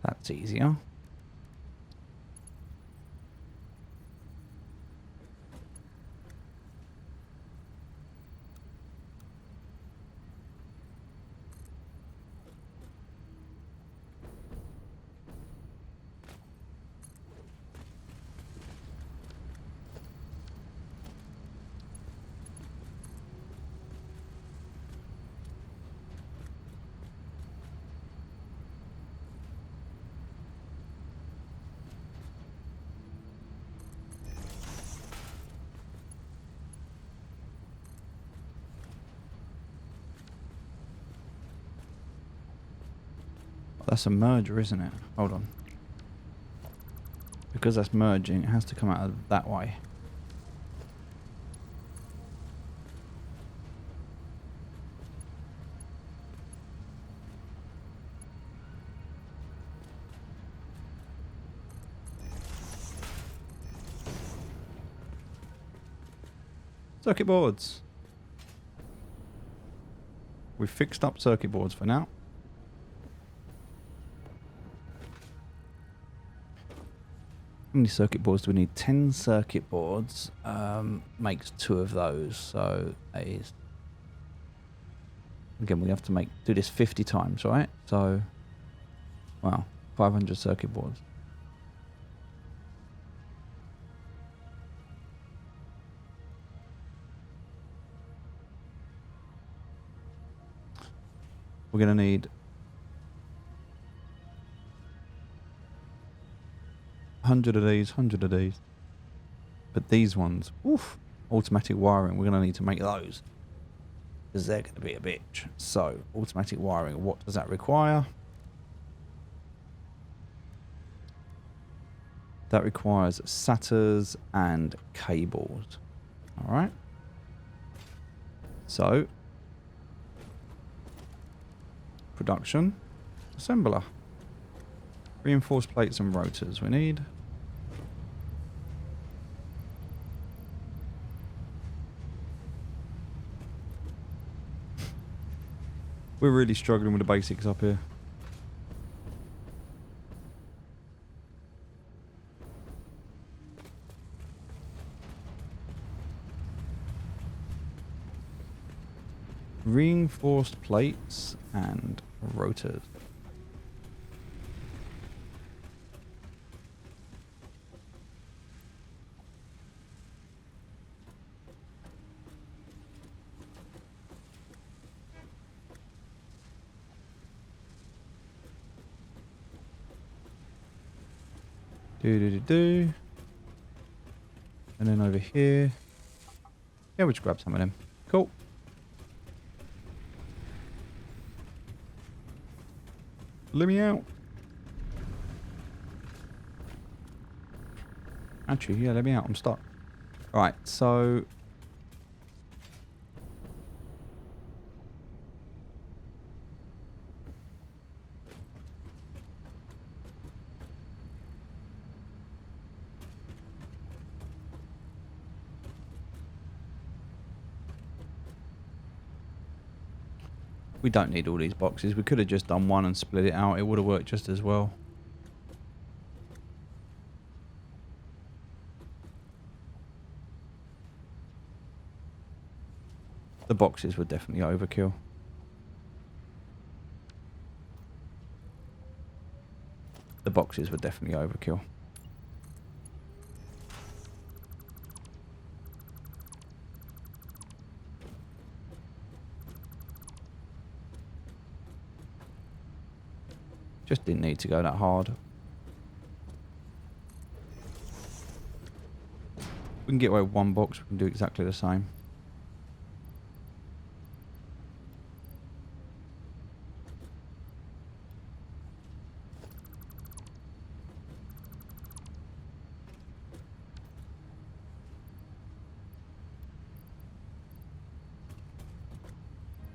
That's easier. That's a merger, isn't it? Hold on. Because that's merging, it has to come out of that way. Circuit boards. We've fixed up circuit boards for now. How many circuit boards do we need? 10 circuit boards makes 2 of those. So that is, again, we have to do this 50 times, right? So, wow, 500 circuit boards. We're going to need 100 of these, 100 of these. But these ones, oof, automatic wiring, we're going to need to make those. Because they're going to be a bitch. So, automatic wiring, what does that require? That requires SATAs and cables. Alright. So, production, assembler. Reinforced plates and rotors we need. We're really struggling with the basics up here. Reinforced plates and rotors. Do. And then over here. Yeah, we'll just grab some of them. Cool. Let me out. Actually, yeah, let me out. I'm stuck. Right, so... we don't need all these boxes. We could have just done one and split it out. It would have worked just as well. The boxes were definitely overkill. The boxes were definitely overkill. Just didn't need to go that hard. We can get away with one box. We can do exactly the same.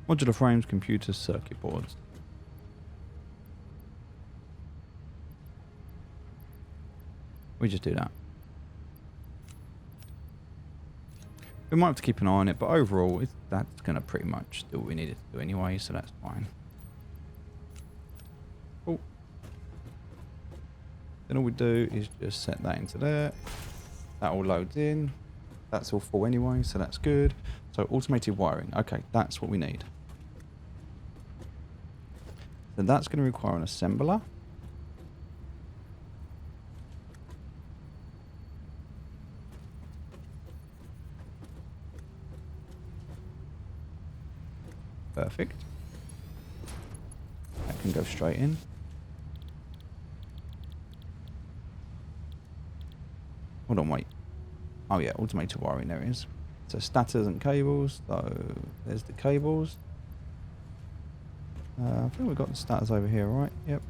Modular frames, computers, circuit boards. We just do that. We might have to keep an eye on it, but overall, that's going to pretty much do what we needed to do anyway, so that's fine. Cool. Then all we do is just set that into there. That all loads in. That's all full anyway, so that's good. So automated wiring. Okay, that's what we need. Then that's going to require an assembler. Perfect. That can go straight in. Hold on, wait. Oh yeah, automated wiring, there it is. So stators and cables. So there's the cables. I think we've got the stators over here, right? Yep.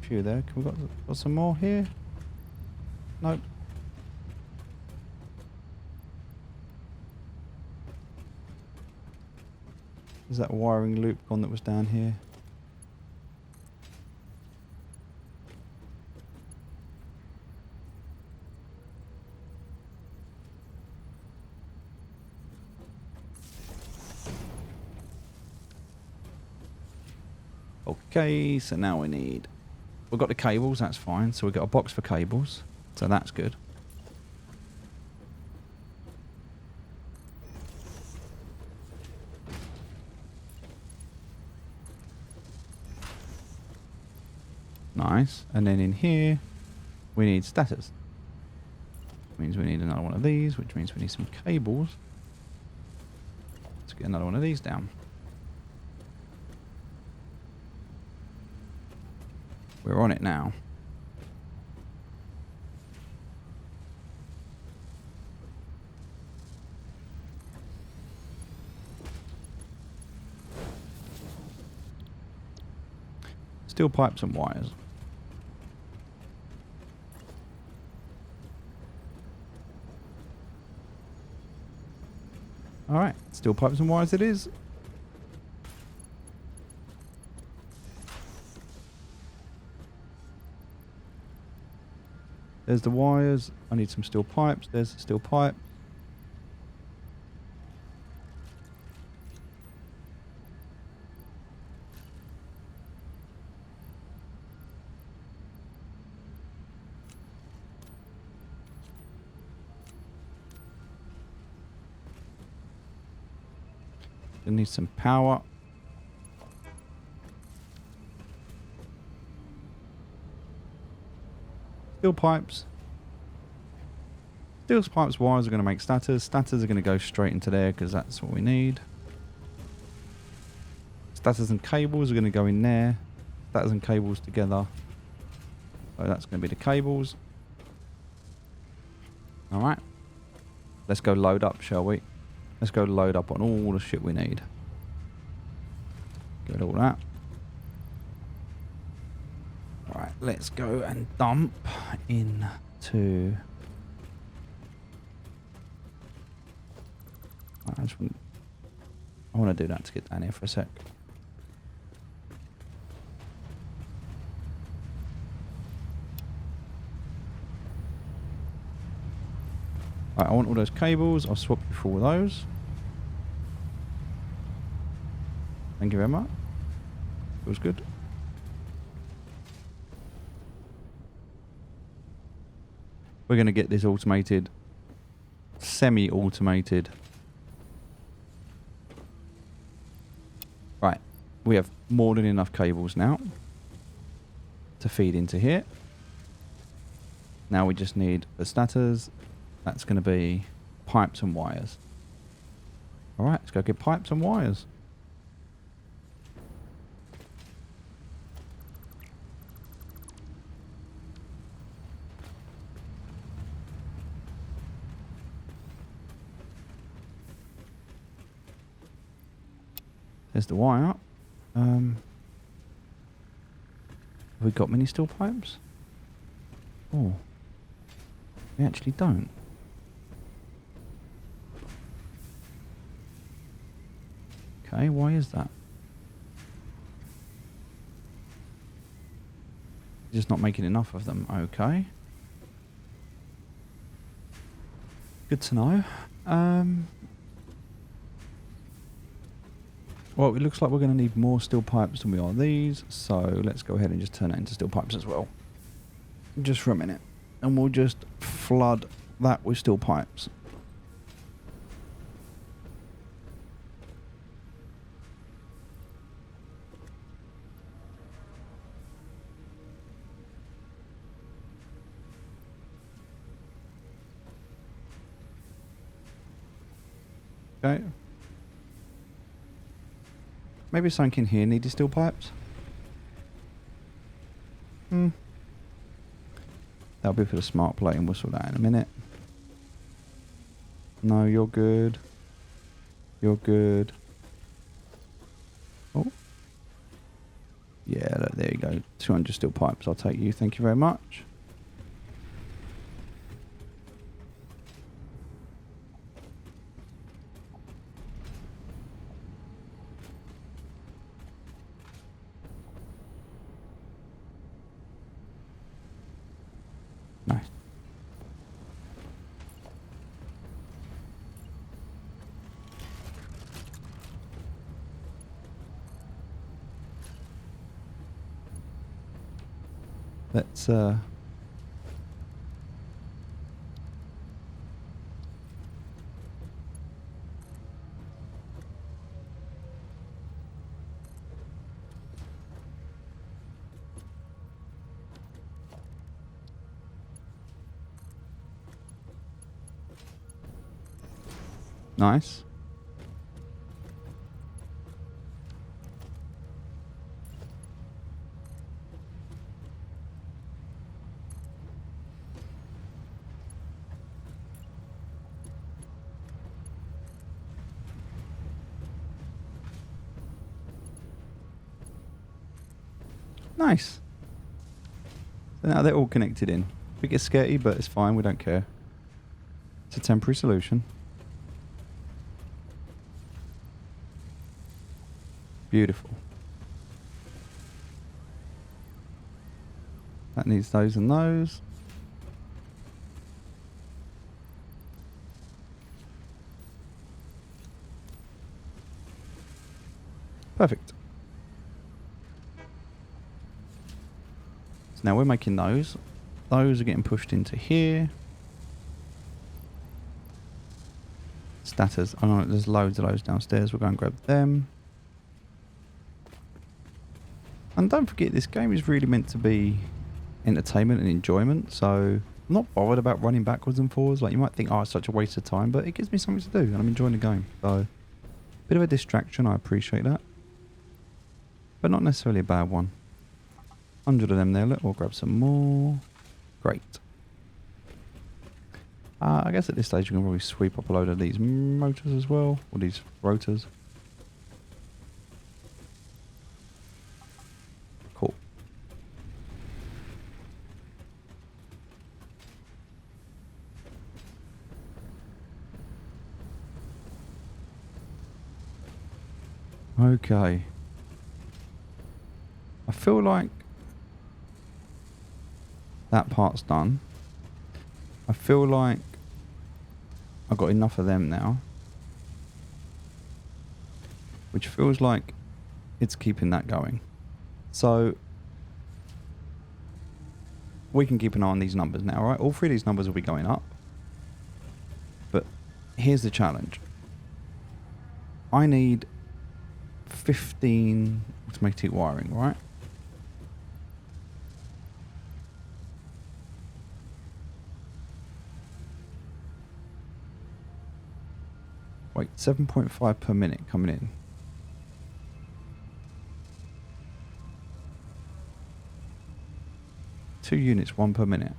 A few there. Can we got some more here? Nope. Is that wiring loop gone that was down here? Okay, so now we've got the cables, that's fine. So we've got a box for cables, so that's good. Nice. And then in here, we need stators. Means we need another one of these, which means we need some cables. Let's get another one of these down. We're on it now. Steel pipes and wires. Alright, steel pipes and wires it is. There's the wires. I need some steel pipes. There's the steel pipe. I need some power. Steel pipes. Steel pipes wires are going to make stators. Stators are going to go straight into there because that's what we need. Stators and cables are going to go in there. Stators and cables together. So that's going to be the cables. Alright. Let's go load up, shall we? Let's go load up on all the shit we need. Get all that. Alright, let's go and dump into... I want to do that to get down here for a sec. Right, I want all those cables. I'll swap you for all those. Thank you very much. Feels good. We're going to get this automated, semi-automated. Right, we have more than enough cables now to feed into here. Now we just need the stators. That's going to be pipes and wires. Alright, let's go get pipes and wires. There's the wire. Have we got many steel pipes? Oh, we actually don't. Okay, why is that? Just not making enough of them. Okay. Good to know. Well, it looks like we're going to need more steel pipes than we are these, so let's go ahead and just turn it into steel pipes as well. Just for a minute. And we'll just flood that with steel pipes. Okay. Maybe something in here needed steel pipes. That'll be for the smart plate and we'll sort that in a minute. No, you're good. You're good. Oh. Yeah, look, there you go. 200 steel pipes. I'll take you. Thank you very much. Nice. Let's nice. Nice. So now they're all connected in. A bit skirty, but it's fine. We don't care. It's a temporary solution. Beautiful. That needs those and those. Perfect. So now we're making those. Those are getting pushed into here. Stators. Oh, there's loads of those downstairs. We'll go and grab them. And don't forget, this game is really meant to be entertainment and enjoyment, so I'm not bothered about running backwards and forwards. Like, you might think, oh, it's such a waste of time, but it gives me something to do, and I'm enjoying the game. So, bit of a distraction, I appreciate that. But not necessarily a bad one. 100 of them there, look, we'll grab some more. Great. I guess at this stage we can probably sweep up a load of these motors as well, or these rotors. Cool. Okay. I feel like that part's done. I feel like I've got enough of them now. Which feels like it's keeping that going. So we can keep an eye on these numbers now, right? All three of these numbers will be going up. But here's the challenge. I need 15 automatic wiring, right? Wait, 7.5 per minute coming in. Two units, one per minute.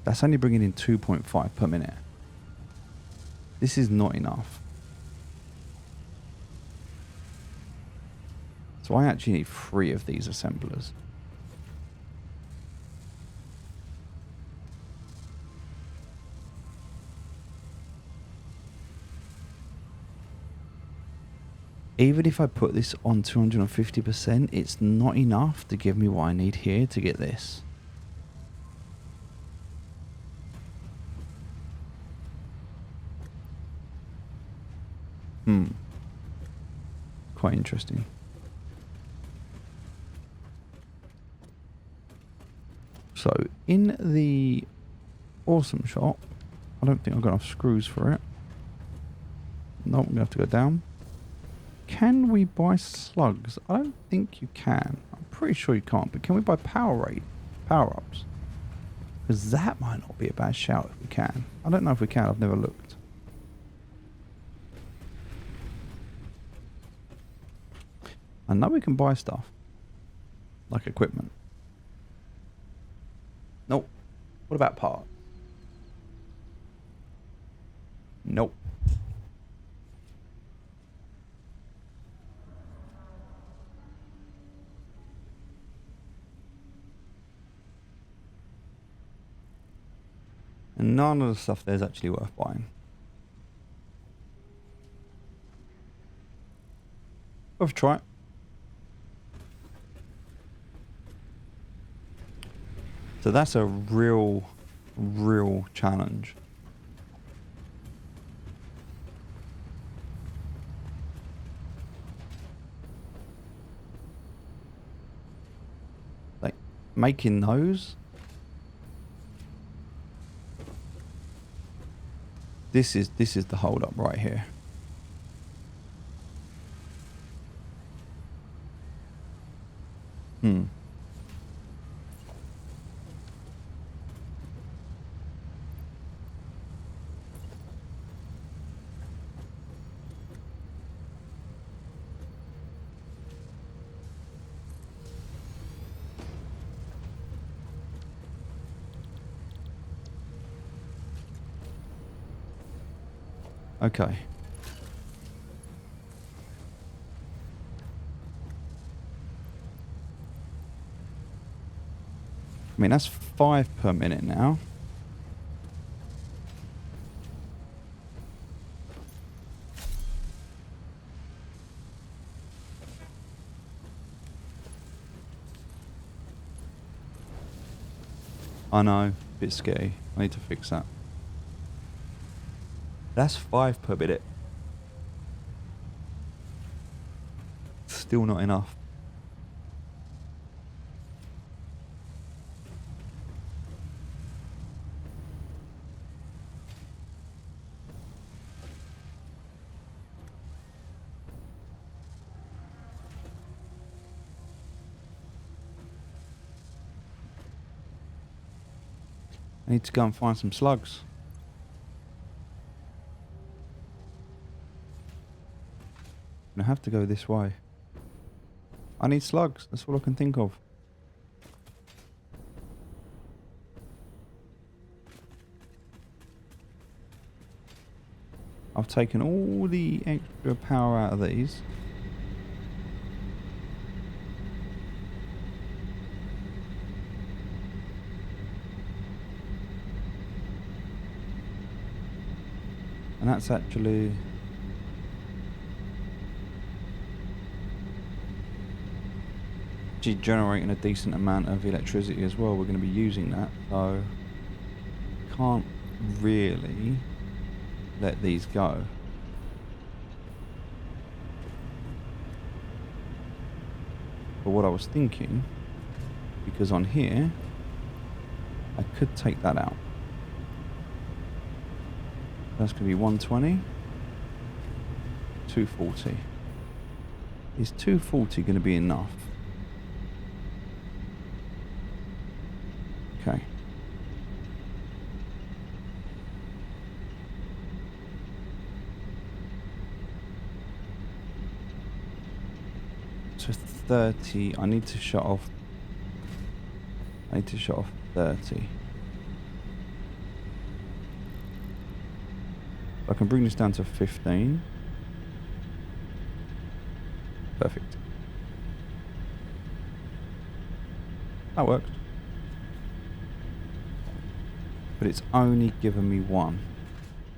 That's only bringing in 2.5 per minute. This is not enough. So I actually need 3 of these assemblers. Even if I put this on 250%, it's not enough to give me what I need here to get this. Quite interesting. So, in the awesome shop, I don't think I've got enough screws for it. No, I'm going to have to go down. Can we buy slugs? I don't think you can. I'm pretty sure you can't, but can we buy power-ups? Because that might not be a bad shout if we can. I don't know if we can, I've never looked. I know we can buy stuff. Like equipment. Nope. What about parts? Nope. And none of the stuff there is actually worth buying. Worth a try. So that's a real challenge. Like, making those... This is the hold up right here. Okay. I mean, that's 5 per minute now. I know, a bit scary. I need to fix that. That's 5 per minute. Still not enough. I need to go and find some slugs. I have to go this way. I need slugs. That's all I can think of. I've taken all the extra power out of these. And that's actually generating a decent amount of electricity as well. We're going to be using that, so can't really let these go. But what I was thinking, because on here I could take that out. That's going to be 120, 240. Is 240 going to be enough? Okay. So 30, I need to shut off 30. I can bring this down to 15. Perfect. That works. But it's only given me one,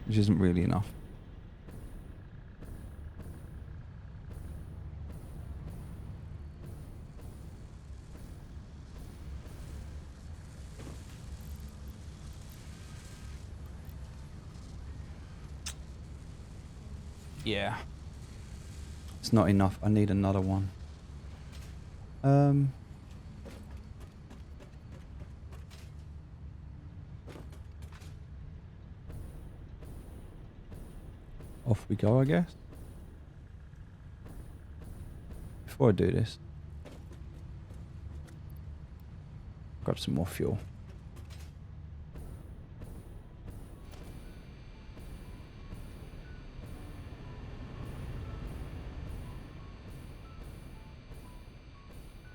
which isn't really enough. Yeah. It's not enough. I need another one. Off we go, I guess. Before I do this, grab some more fuel.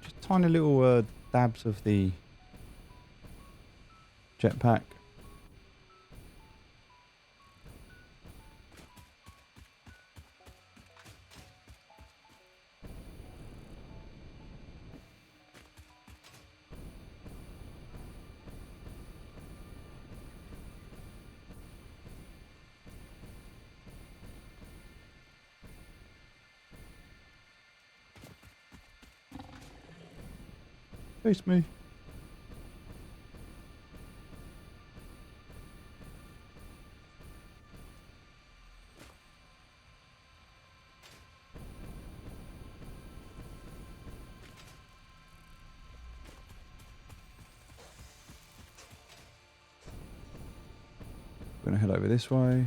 Just tiny little dabs of the jetpack. Face me. We're gonna head over this way.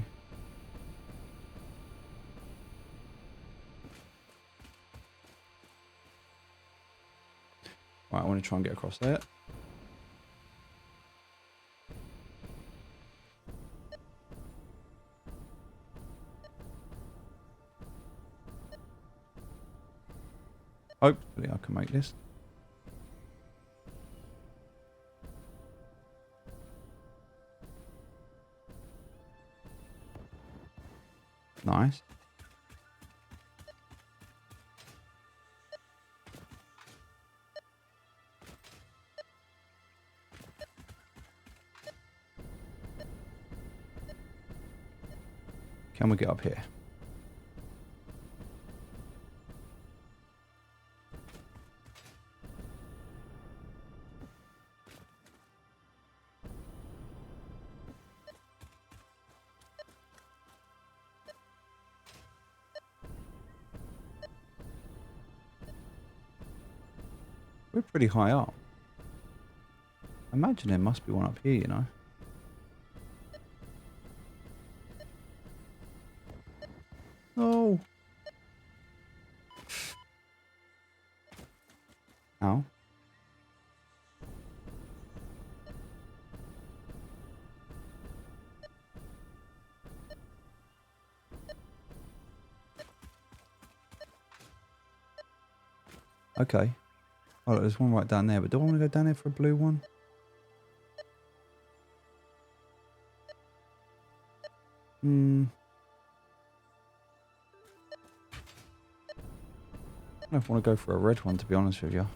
Right, I want to try and get across there. Hopefully I can make this. Nice. Can we get up here? We're pretty high up. I imagine there must be one up here, you know. Oh. Ow. Okay. Oh, look, there's one right down there, but do I want to go down there for a blue one? don't know if I want to go for a red one, to be honest with you.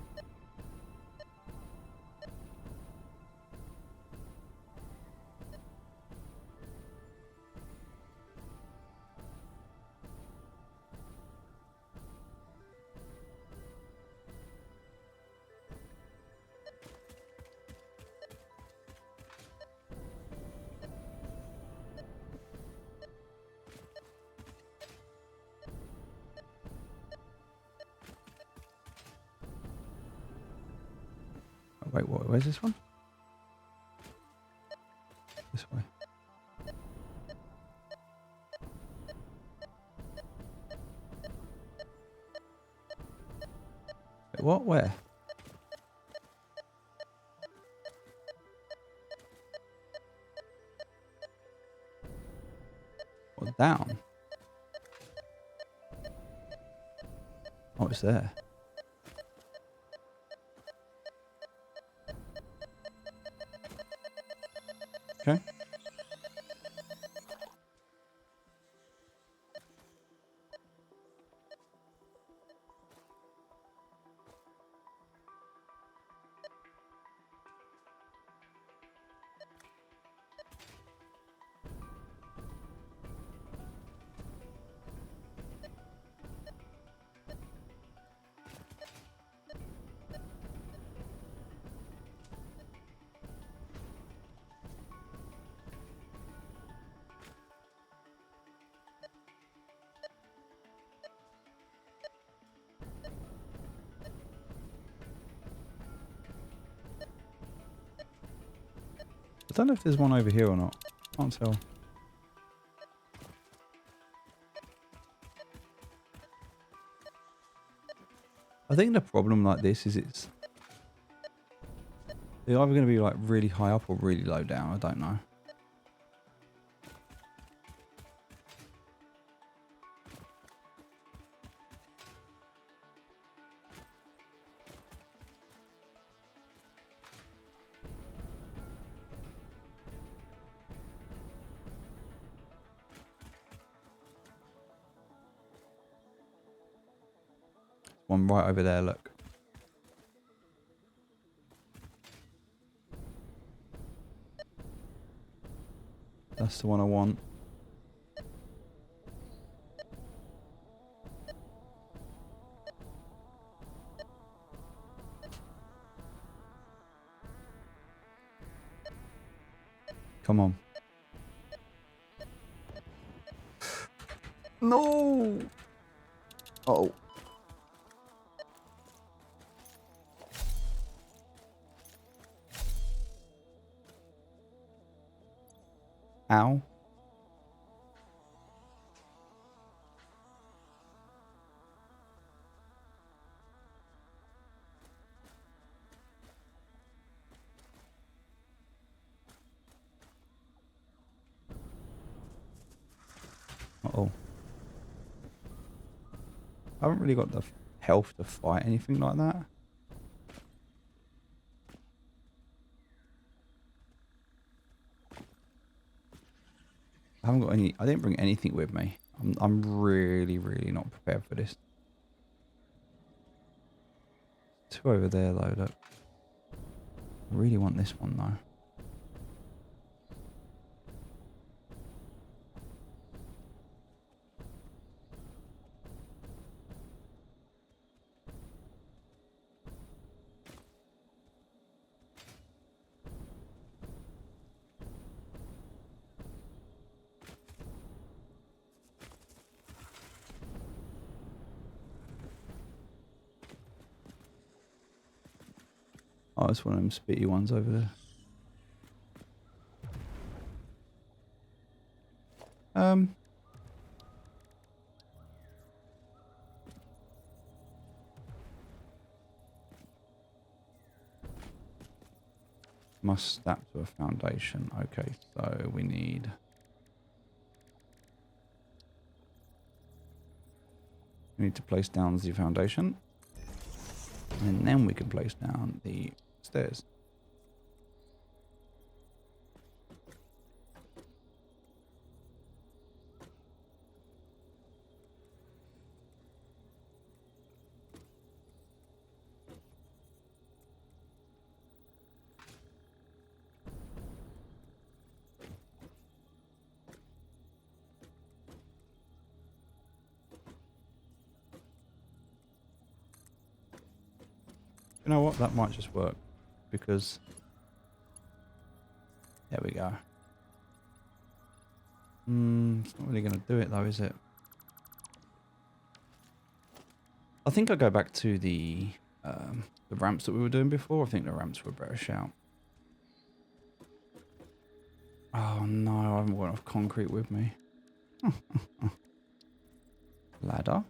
Oh, wait, what? Where's this one? This way. Wait, what? Where? What, down? Oh, it's there. Okay. I don't know if there's one over here or not. Can't tell. I think the problem like this is they're either going to be like really high up or really low down. I don't know. One right over there, look. That's the one I want. Come on. No! Oh. Ow. Uh-oh. I haven't really got the health to fight anything like that. I haven't got any. I didn't bring anything with me. I'm really, really not prepared for this. Two over there though, look. I really want this one though. Oh, it's one of them spitty ones over there. Must snap to a foundation. Okay, so we need to place down the foundation, and then we can place down the stairs. You know what? That might just work. Because... There we go. It's not really going to do it though, is it? I think I'll go back to the ramps that we were doing before. I think the ramps were a better shout. Oh no, I haven't got enough concrete with me. Ladder.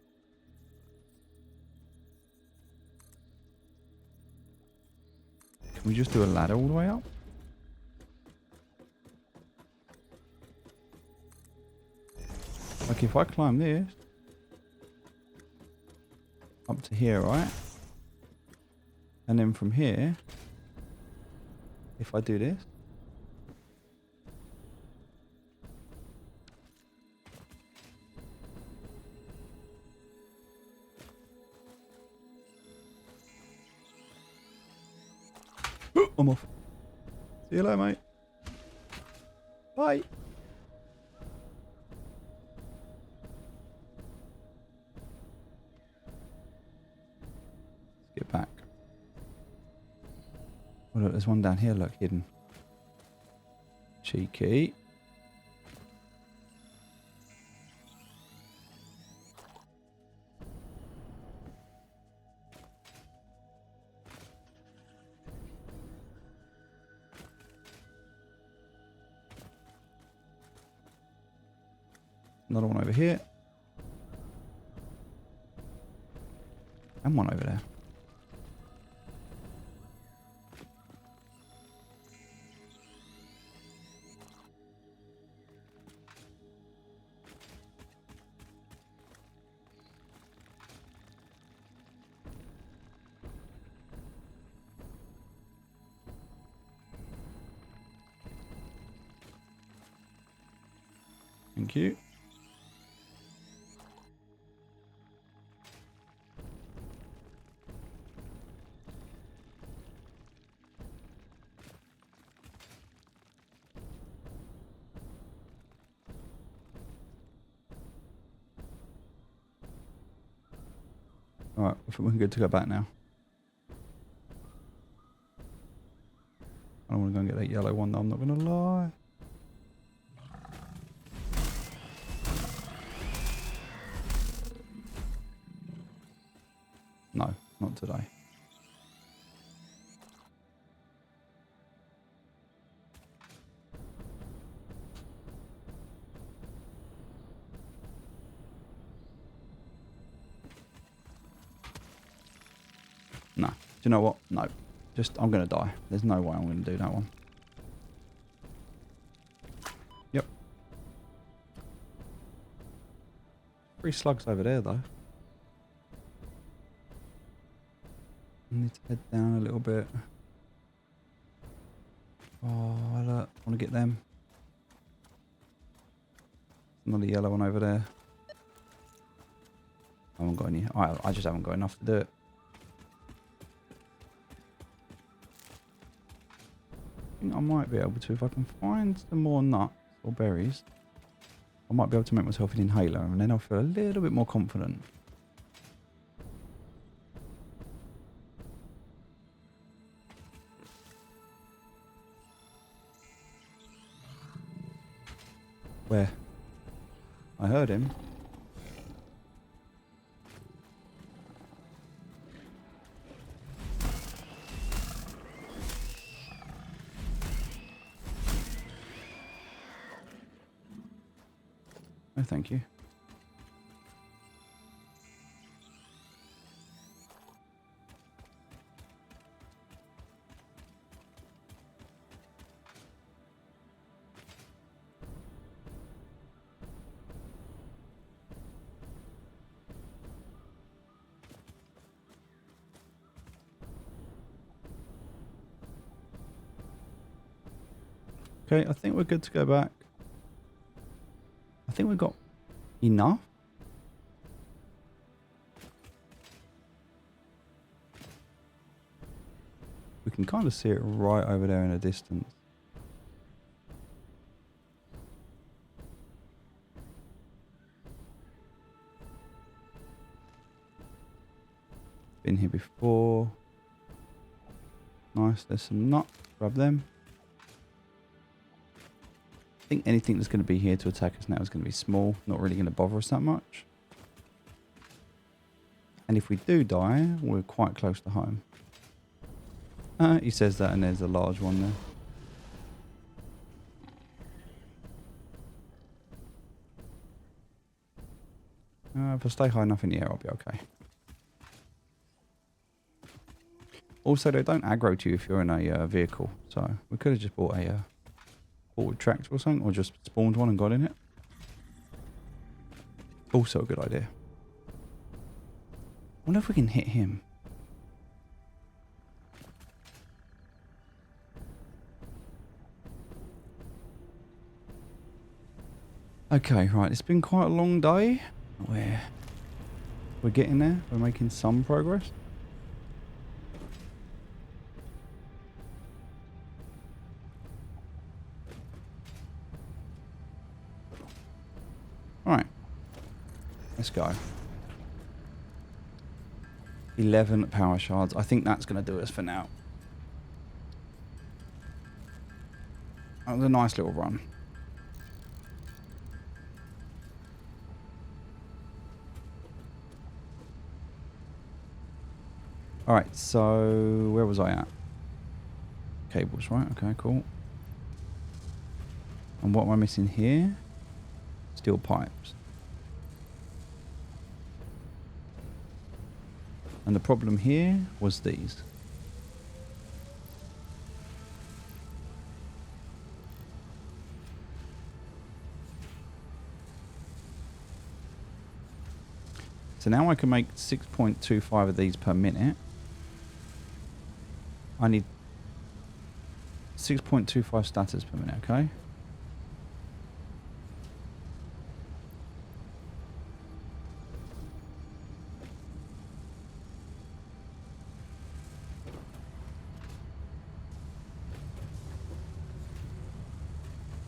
Can we just do a ladder all the way up? Like if I climb this up to here, right? And then from here, if I do this, I'm off. See you later, mate. Bye. Let's get back. Oh, look, there's one down here, look, hidden. Cheeky. Another one over here. And one over there. Thank you. Alright, I think we're good to go back now. I don't want to go and get that yellow one though, I'm not going to lie. No, not today. No. Do you know what? No. Just, I'm going to die. There's no way I'm going to do that one. Yep. 3 slugs over there, though. I need to head down a little bit. Oh, look. I want to get them. Another yellow one over there. I haven't got any. I just haven't got enough to do it. I think I might be able to, if I can find some more nuts or berries, I might be able to make myself an inhaler and then I'll feel a little bit more confident. Where? I heard him. No, thank you. Okay, I think we're good to go back. I think we've got enough. We can kind of see it right over there in the distance. Been here before. Nice. There's some nuts. Grab them. I think anything that's going to be here to attack us now is going to be small. Not really going to bother us that much. And if we do die, we're quite close to home. He says that and there's a large one there. If I stay high enough in the air, I'll be okay. Also, they don't aggro to you if you're in a vehicle. So we could have just bought a forward tractor or something, or just spawned one and got in it. Also a good idea. I wonder if we can hit him. Okay, right. It's been quite a long day. We're getting there. We're making some progress. Alright. Let's go. 11 power shards. I think that's going to do us for now. That was a nice little run. Alright, so where was I at? Cables, right? Okay, cool. And what am I missing here? Steel pipes. And the problem here was these. So now I can make 6.25 of these per minute. I need 6.25 status per minute, okay?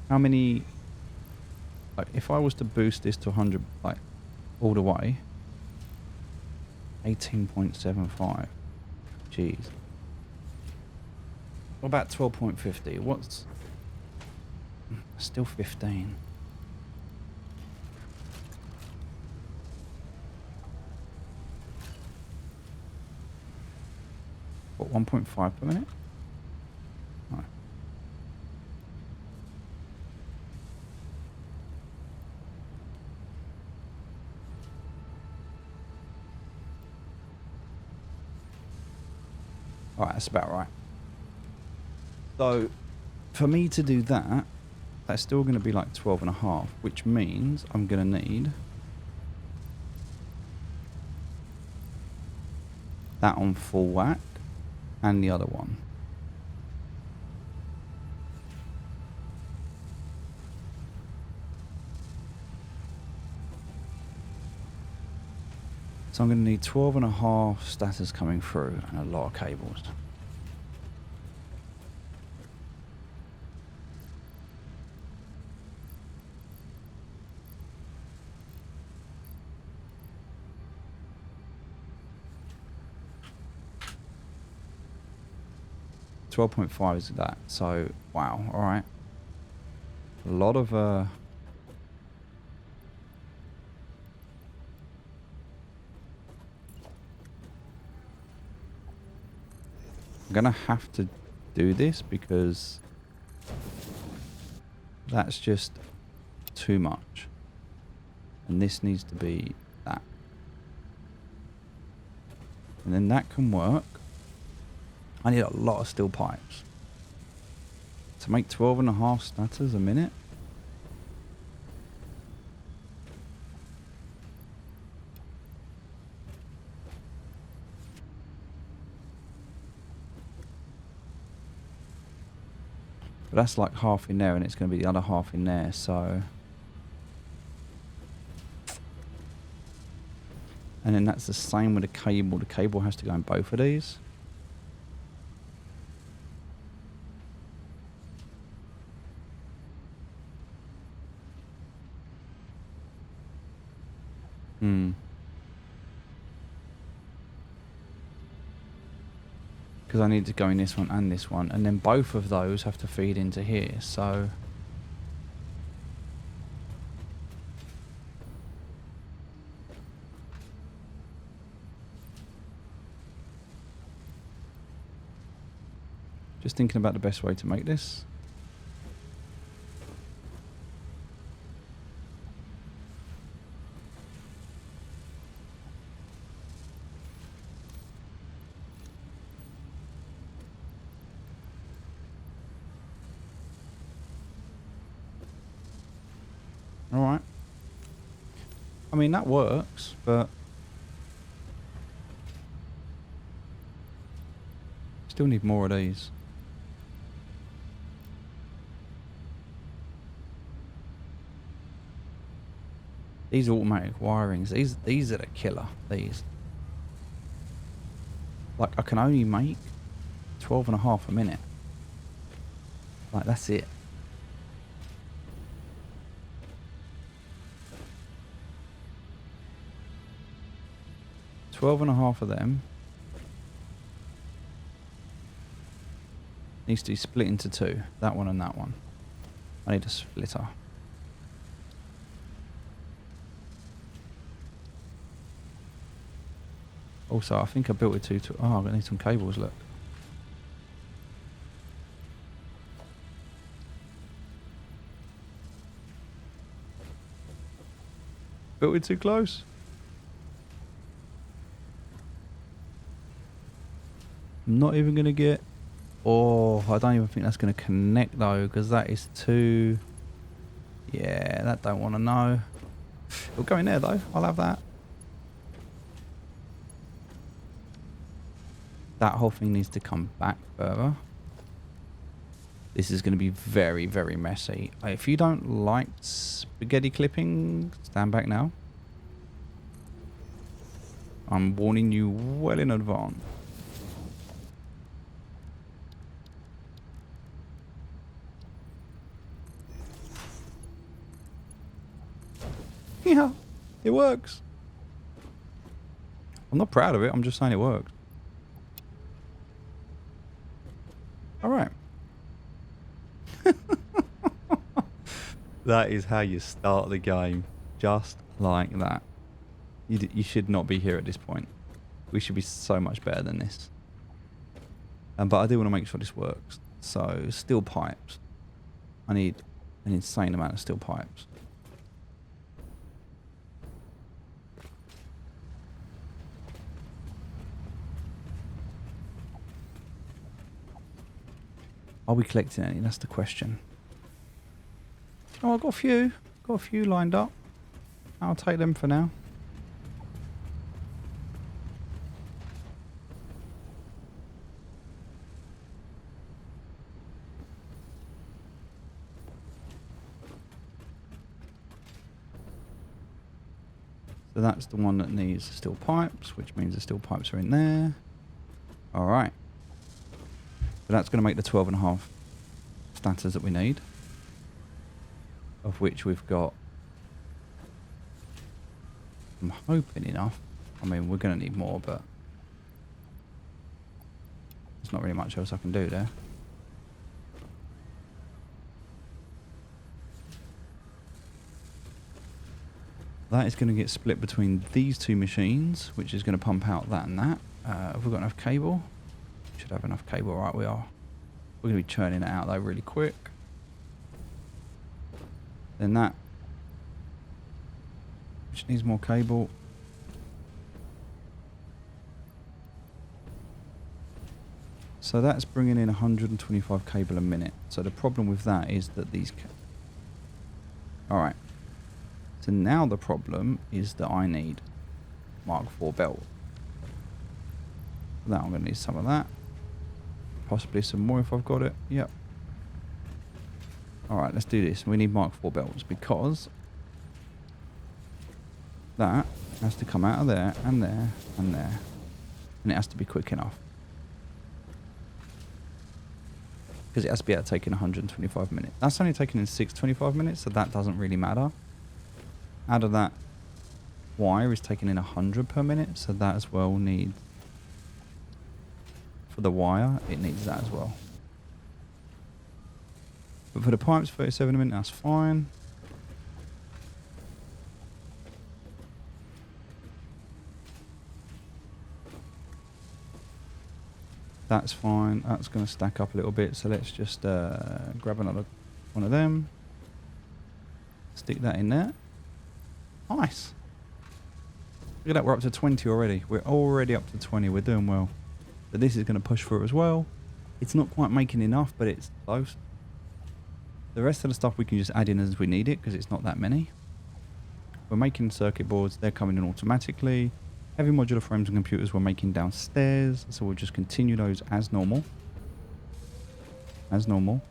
How many, like, if I was to boost this to 100, like, all the way, 18.75. Jeez. What about 12.50? What's... Still 15. What, 1.5 per minute? Right. Alright, that's about right. So, for me to do that, that's still going to be like 12.5, which means I'm going to need that on full whack and the other one. So I'm going to need 12.5 status coming through and a lot of cables. $12.5 is that. So, wow. All right. A lot of... I'm going to have to do this because that's just too much. And this needs to be that. And then that can work. I need a lot of steel pipes. To make 12.5 status a minute. But that's like half in there and it's going to be the other half in there, so... And then that's the same with the cable. The cable has to go in both of these. Because because I need to go in this one and this one, and then both of those have to feed into here, so just thinking about the best way to make this. Alright. I mean, that works, but still need more of these. These automatic wirings, these are the killer, these. Like, I can only make 12.5 a minute. Like, that's it. $12.5 of them needs to be split into two. That one and that one. I need a splitter. Also, I think I built it too. Oh, I need some cables. Look. Built it too close. I'm not even going to get... Oh, I don't even think that's going to connect though, because that is too... Yeah, that don't want to know. It'll go in there though. I'll have that. That whole thing needs to come back further. This is going to be very, very messy. If you don't like spaghetti clipping, stand back now. I'm warning you well in advance. Yeah, it works. I'm not proud of it. I'm just saying it works. All right. That is how you start the game. Just like that. You should not be here at this point. We should be so much better than this. But I do want to make sure this works. So, steel pipes. I need an insane amount of steel pipes. Are we collecting any? That's the question. Oh, I've got a few. Got a few lined up. I'll take them for now. So that's the one that needs steel pipes, which means the steel pipes are in there. All right. So that's going to make the 12.5 statters that we need. Of which we've got, I'm hoping enough. I mean, we're going to need more, but there's not really much else I can do there. That is going to get split between these two machines, which is going to pump out that and that. Have we got enough cable? Should have enough cable, right? We are. We're going to be churning it out though really quick. Then that, which needs more cable. So that's bringing in 125 cable a minute. So the problem with that is that these... Alright. So now the problem is that I need Mark IV belt. Now I'm going to need some of that. Possibly some more if I've got it. Yep. Alright, let's do this. We need Mark IV belts because that has to come out of there and there and there. And it has to be quick enough. Because it has to be able to take in 125 minutes. That's only taking in 625 minutes, so that doesn't really matter. Out of that, wire is taking in 100 per minute, so that as well needs for the wire, it needs that as well. But for the pipes, 37 a minute, that's fine. That's fine. That's going to stack up a little bit. So let's just grab another one of them. Stick that in there. Nice. Look at that. We're up to 20 already. We're already up to 20. We're doing well. But this is going to push through as well. It's not quite making enough, but it's close. The rest of the stuff we can just add in as we need it because it's not that many. We're making circuit boards. They're coming in automatically. Heavy modular frames and computers we're making downstairs, so we'll just continue those as normal. As normal.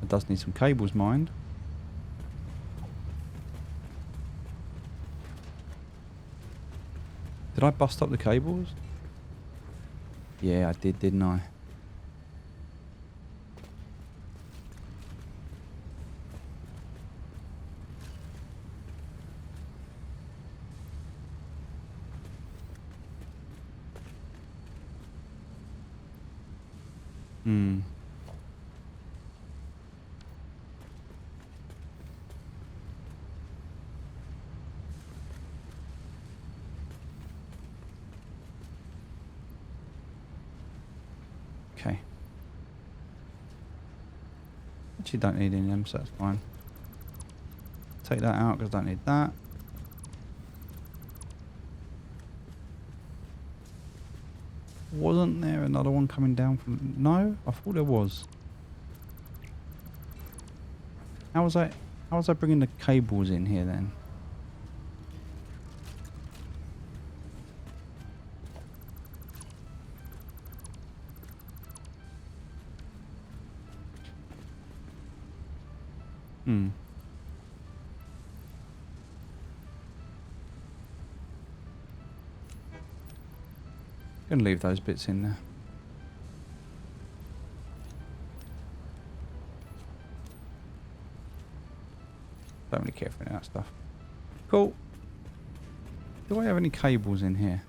It does need some cables mined. Did I bust up the cables? Yeah, I did, didn't I? Hmm. Okay. Actually don't need any of them, so that's fine. Take that out because I don't need that. Wasn't there another one coming down from... No? I thought there was. How was I bringing the cables in here then? Hmm. Gonna leave those bits in there. Don't really care for any of that stuff. Cool. Do I have any cables in here?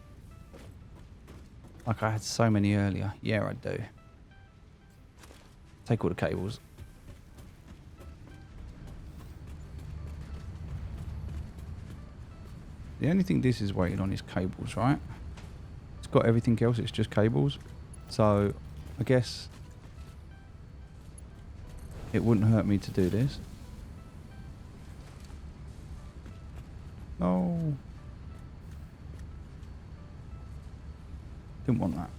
Like I had so many earlier. Yeah, I do. Take all the cables. The only thing this is waiting on is cables, right? It's got everything else, it's just cables. So, I guess it wouldn't hurt me to do this. No. Didn't want that.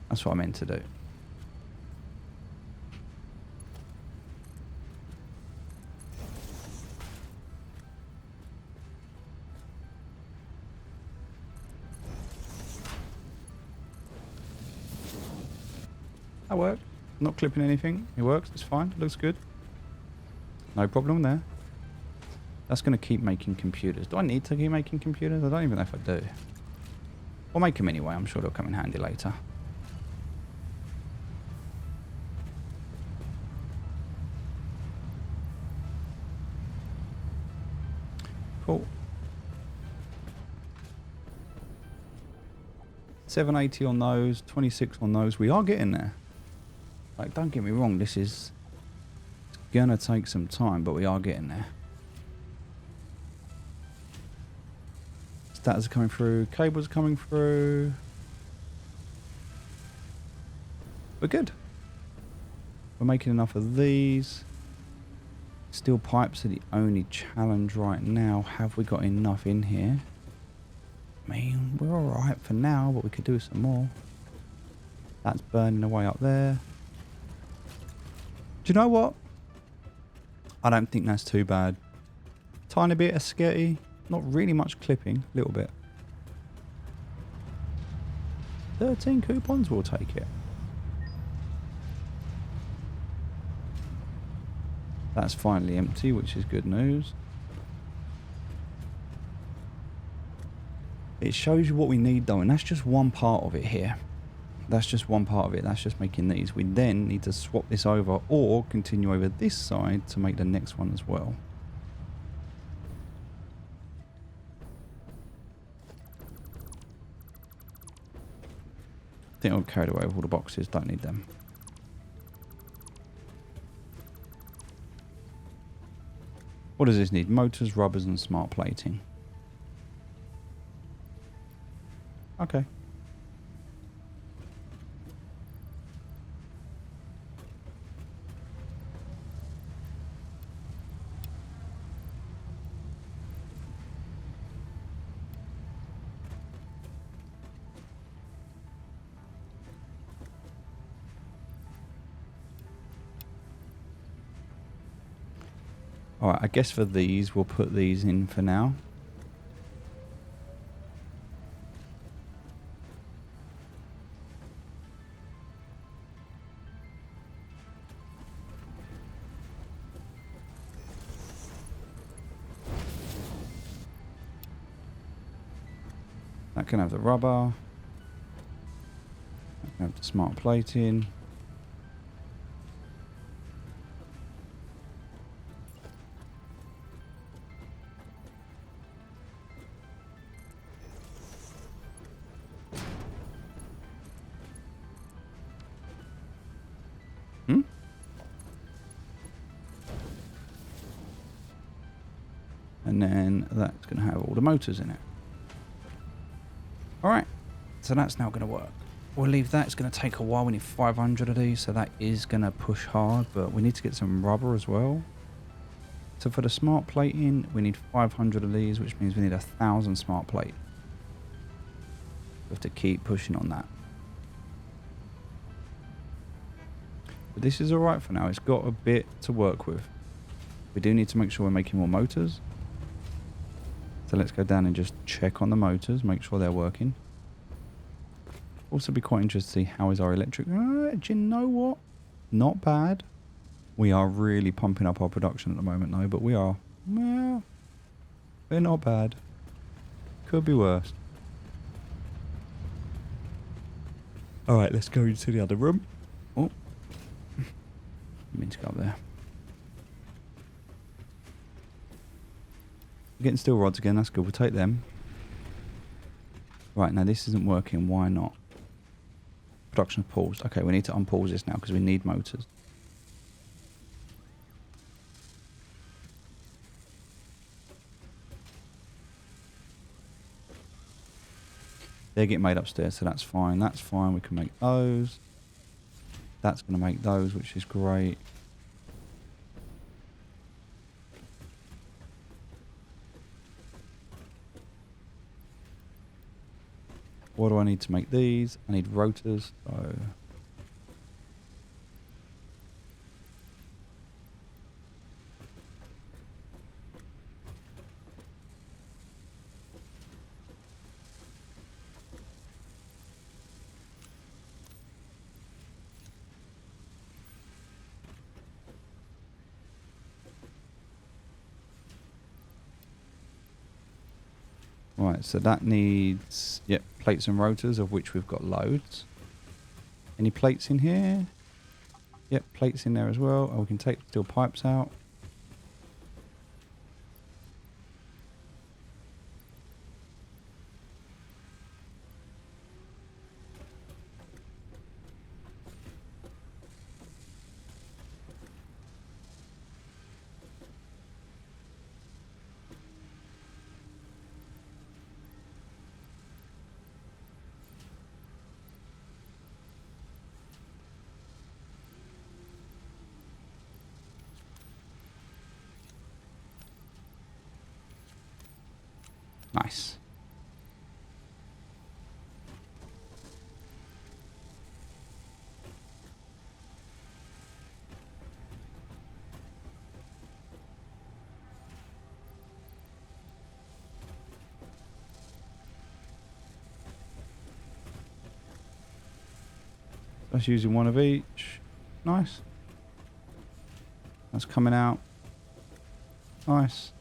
That's what I meant to do. That worked. Not clipping anything. It works. It's fine. It looks good. No problem there. That's going to keep making computers. Do I need to keep making computers? I don't even know if I do. I'll make them anyway. I'm sure they'll come in handy later. Cool. 780 on those, 26 on those. We are getting there. Like, don't get me wrong, this is gonna take some time, but we are getting there. Stats are coming through, cables are coming through. We're good. We're making enough of these. Steel pipes are the only challenge right now. Have we got enough in here? I mean, we're alright for now, but we could do some more. That's burning away up there. Do you know what? I don't think that's too bad. Tiny bit of sketty. Not really much clipping. A little bit. 13 coupons, we'll take it. That's finally empty, which is good news. It shows you what we need though, and that's just one part of it here. That's just one part of it. That's just making these. We then need to swap this over or continue over this side to make the next one as well. I think I'll carry away with all the boxes. Don't need them. What does this need? Motors, rubbers, and smart plating. Okay. Alright, I guess for these, we'll put these in for now. That can have the rubber. That can have the smart plating. And then that's going to have all the motors in it. Alright, so that's now going to work. We'll leave that. It's going to take a while. We need 500 of these, so that is going to push hard, but we need to get some rubber as well. So for the smart plating, we need 500 of these, which means we need 1,000 smart plate. We have to keep pushing on that. But this is alright for now. It's got a bit to work with. We do need to make sure we're making more motors. So let's go down and just check on the motors, make sure they're working. Also be quite interested to see how is our electric. Do you know what? Not bad. We are really pumping up our production at the moment though, but we are. Well, we're not bad. Could be worse. Alright, let's go into the other room. Oh. I mean to go up there. We're getting steel rods again, that's good. We'll take them. Right, now this isn't working. Why not? Production paused. Okay, we need to unpause this now because we need motors. They're getting made upstairs, so that's fine. That's fine. We can make those. That's going to make those, which is great. What do I need to make these? I need rotors. So right, so that needs, yep, plates and rotors, of which we've got loads. Any plates in here? Yep, plates in there as well. And we can take steel pipes out. Nice. That's using one of each. Nice. That's coming out. Nice.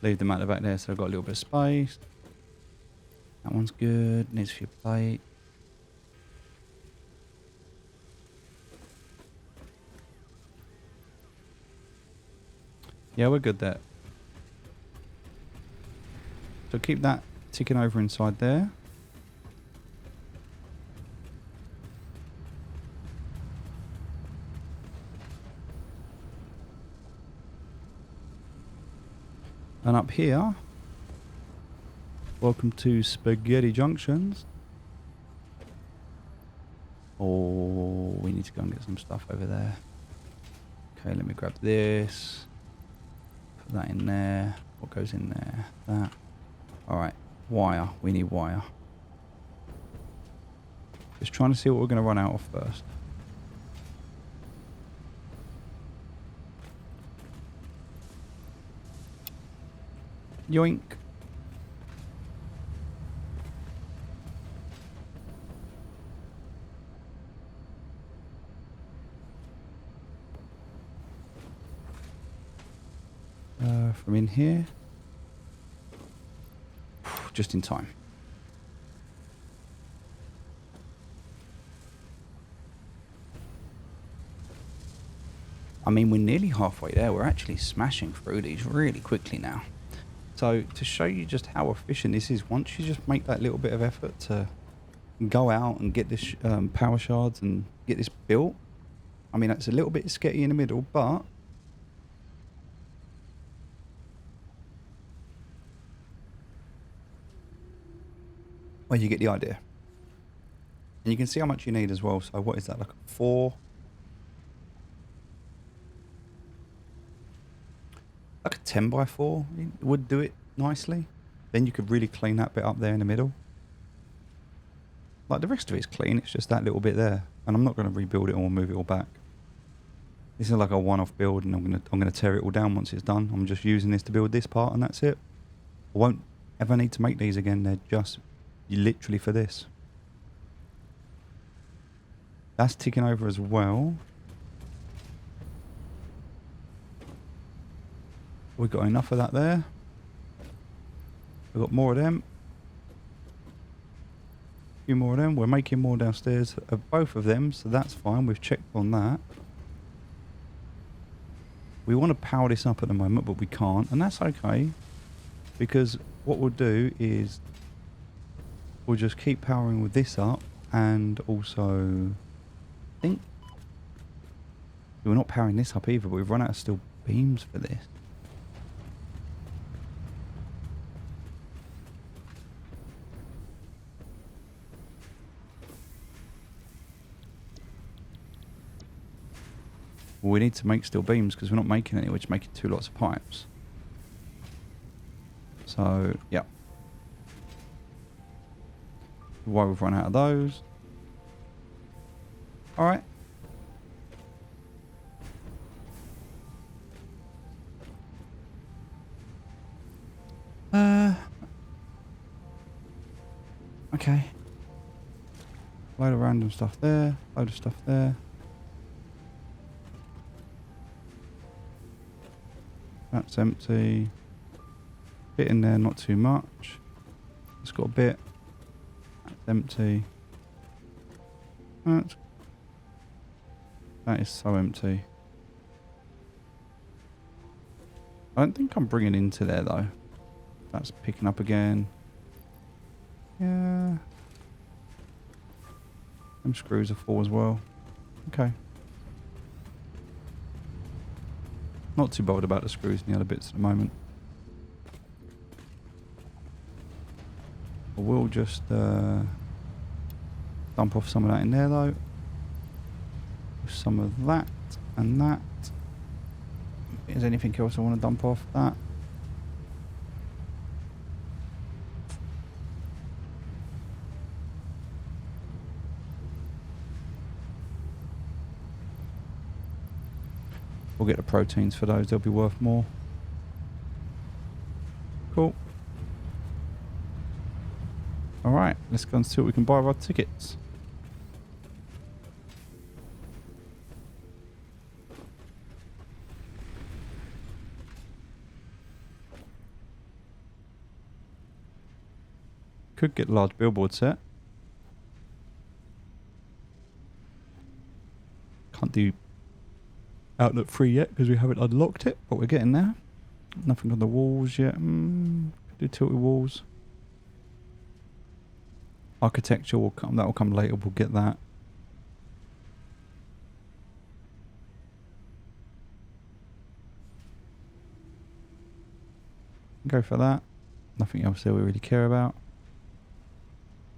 Leave them out the back there so I've got a little bit of space. That one's good. Needs a few plate. Yeah, we're good there. So keep that ticking over inside there. And up here, welcome to Spaghetti Junctions. Oh, we need to go and get some stuff over there. Okay, let me grab this. Put that in there. What goes in there? That. Alright, wire. We need wire. Just trying to see what we're going to run out of first. Yoink. From in here. Just in time. I mean, we're nearly halfway there. We're actually smashing through these really quickly now. So to show you just how efficient this is, once you just make that little bit of effort to go out and get this power shards and get this built, I mean, it's a little bit sketchy in the middle, but well, you get the idea. And you can see how much you need as well. So what is that, like a 4? Like a 10 by 4 would do it nicely. Then you could really clean that bit up there in the middle. Like the rest of it's clean, it's just that little bit there. And I'm not going to rebuild it or move it all back. This is like a one-off build, and I'm gonna tear it all down once it's done. I'm just using this to build this part, and that's it. I won't ever need to make these again. They're just literally for this. That's ticking over as well. We've got enough of that there. We've got more of them. A few more of them. We're making more downstairs of both of them, so that's fine. We've checked on that. We want to power this up at the moment, but we can't, and that's okay. Because what we'll do is we'll just keep powering with this up, and also I think we're not powering this up either, but we've run out of steel beams for this. Well, we need to make steel beams because we're not making any, we're just making 2 lots of pipes. So, yeah. Why we've run out of those. Alright. Okay. Load of random stuff there. Load of stuff there. That's empty. Bit in there, not too much. It's got a bit. That's empty. That is so empty. I don't think I'm bringing into there though. That's picking up again. Yeah. Them screws are full as well. Okay. Not too bothered about the screws and the other bits at the moment. I will just dump off some of that in there though. Some of that and that. Is there anything else I want to dump off? That. We'll get the proteins for those, they'll be worth more. Cool. Alright, let's go and see what we can buy with our tickets. Could get a large billboard set. Can't do outlet 3 yet because we haven't unlocked it, but we're getting there. Nothing on the walls yet. Could do tilted walls. Architecture will come. That will come later. We'll get that. Go for that. Nothing else there we really care about.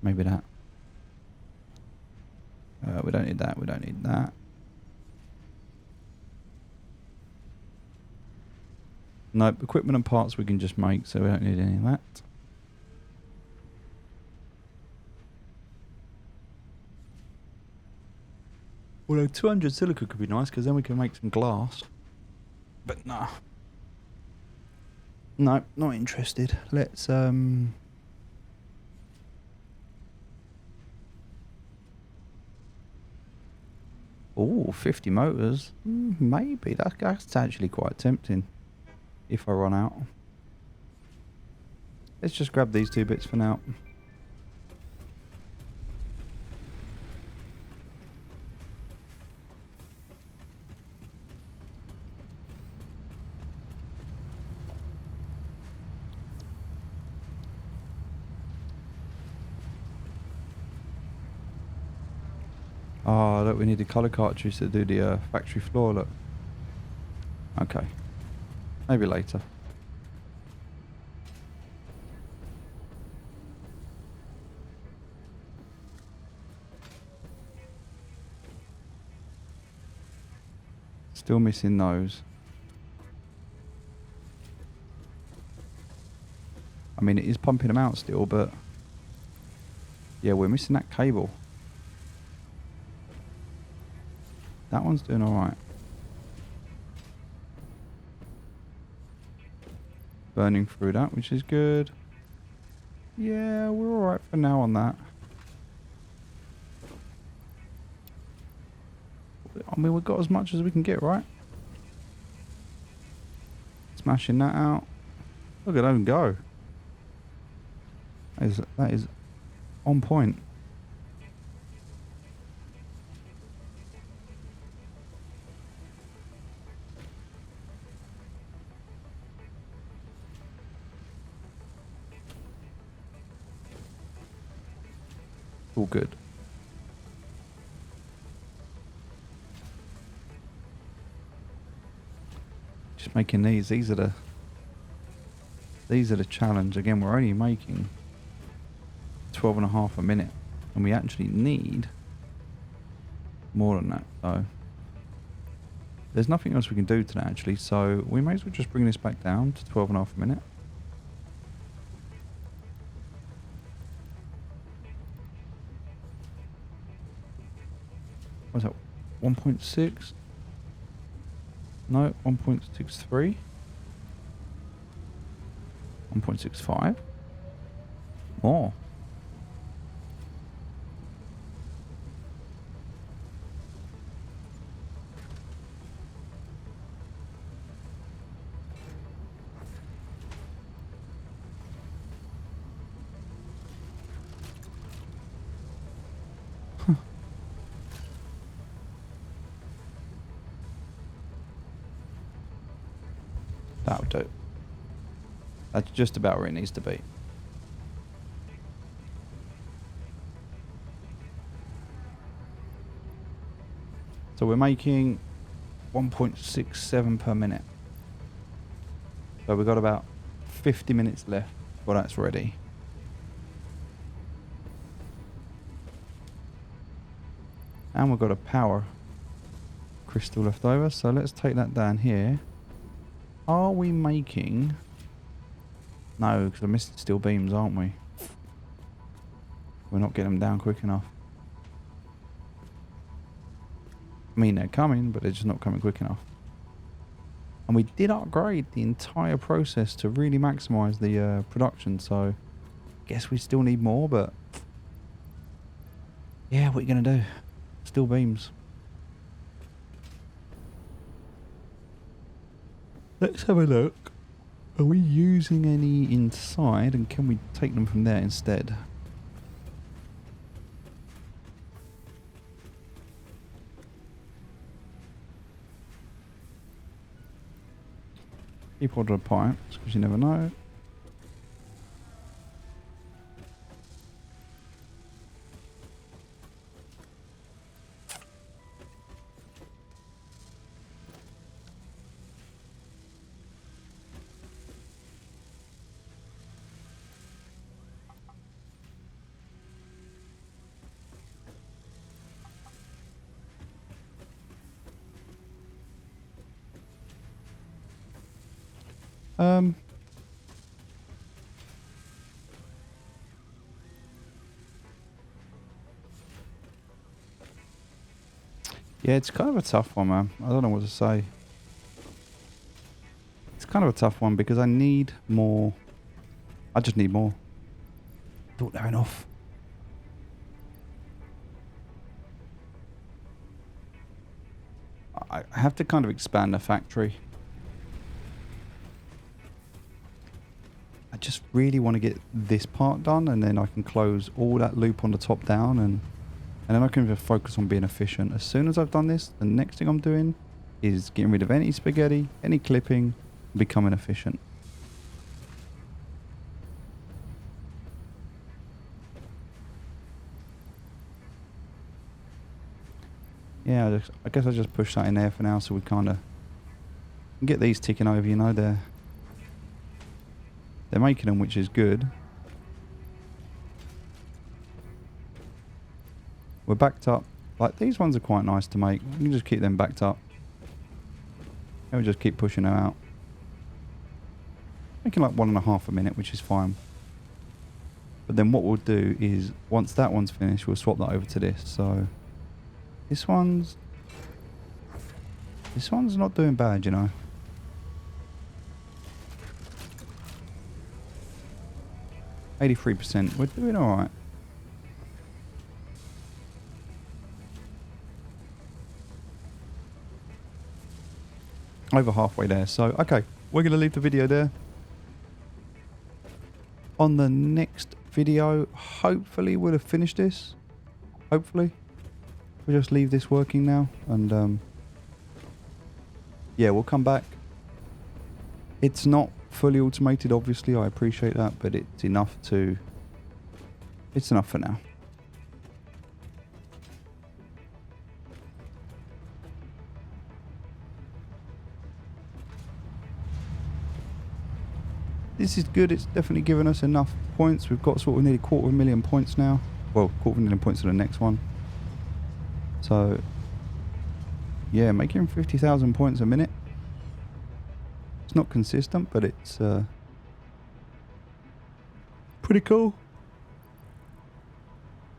Maybe that. We don't need that. We don't need that. Nope. Equipment and parts we can just make, so we don't need any of that. Although 200 silica could be nice, because then we can make some glass. But no. No, not interested. Let's, Oh, 50 motors. Maybe. That's actually quite tempting. If I run out. Let's just grab these 2 bits for now. Oh, look, we need the colour cartridge to do the factory floor, look. Okay. Maybe later. Still missing those. I mean, it is pumping them out still, but... Yeah, we're missing that cable. That one's doing alright. Burning through that, which is good. Yeah, we're alright for now on that. I mean, we've got as much as we can get, right? Smashing that out. Look at them go. That is on point. All good. Just making these. These are the challenge. Again, we're only making 12.5 a minute, and we actually need more than that. So there's nothing else we can do today, actually. So we may as well just bring this back down to 12.5 a minute. What's that? 1.6? No, 1.63. 1.65. More. That'll do. That's just about where it needs to be. So we're making 1.67 per minute. So we've got about 50 minutes left before that's ready. And we've got a power crystal left over, so let's take that down here. Are we making... No, because we're missing steel beams, aren't we? We're not getting them down quick enough. I mean, they're coming, but they're just not coming quick enough. And we did upgrade the entire process to really maximise the production, so... Guess we still need more, but... Yeah, what are you going to do? Steel beams. Let's have a look. Are we using any inside, and can we take them from there instead? Keep hold of the pipes, because you never know. Yeah, it's kind of a tough one, man. I don't know what to say. It's kind of a tough one because I need more. I just need more. Thought they're enough. I have to kind of expand the factory. I just really want to get this part done, and then I can close all that loop on the top down, and then I can just focus on being efficient. As soon as I've done this, the next thing I'm doing is getting rid of any spaghetti, any clipping, and becoming efficient. Yeah, I guess I just push that in there for now so we kind of get these ticking over, you know, they're making them, which is good. We're backed up. Like, these ones are quite nice to make. You can just keep them backed up. And we just keep pushing them out. Making like 1.5 a minute, which is fine. But then what we'll do is, once that one's finished, we'll swap that over to this. So, this one's not doing bad, you know. %. We're doing alright. Over halfway there. So, okay. We're going to leave the video there. On the next video, hopefully we'll have finished this. Hopefully. We'll just leave this working now. And, yeah, we'll come back. It's not fully automated, obviously. I appreciate that. But it's enough to... It's enough for now. This is good. It's definitely given us enough points. We've got sort of nearly 250,000 points now. Well, 250,000 points to the next one. So, yeah, making 50,000 points a minute. It's not consistent, but it's pretty cool.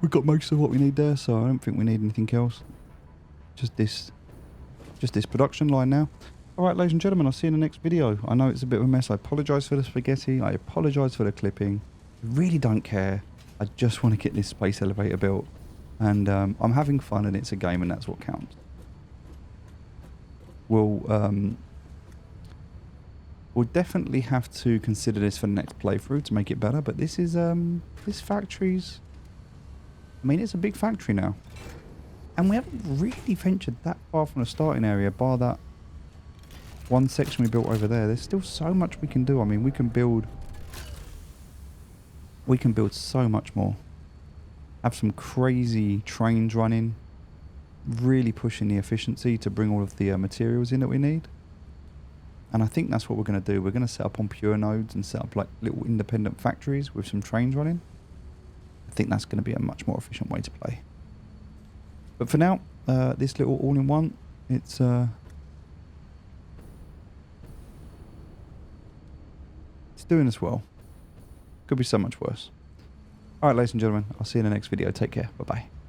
We've got most of what we need there, so I don't think we need anything else. Just this production line now. Alright, ladies and gentlemen, I'll see you in the next video. I know it's a bit of a mess. I apologise for the spaghetti. I apologise for the clipping. I really don't care. I just want to get this space elevator built. And I'm having fun, and it's a game, and that's what counts. We'll definitely have to consider this for the next playthrough to make it better. But this is this factory's... I mean, it's a big factory now. And we haven't really ventured that far from the starting area, bar that one section we built over there. There's still so much we can do. I mean, we can build so much more. Have some crazy trains running, really pushing the efficiency to bring all of the materials in that we need. And I think that's what we're going to do. We're going to set up on pure nodes and set up like little independent factories with some trains running. I think that's going to be a much more efficient way to play. But for now, this little all-in-one, it's doing us well. Could be so much worse. Alright, ladies and gentlemen, I'll see you in the next video. Take care. Bye-bye.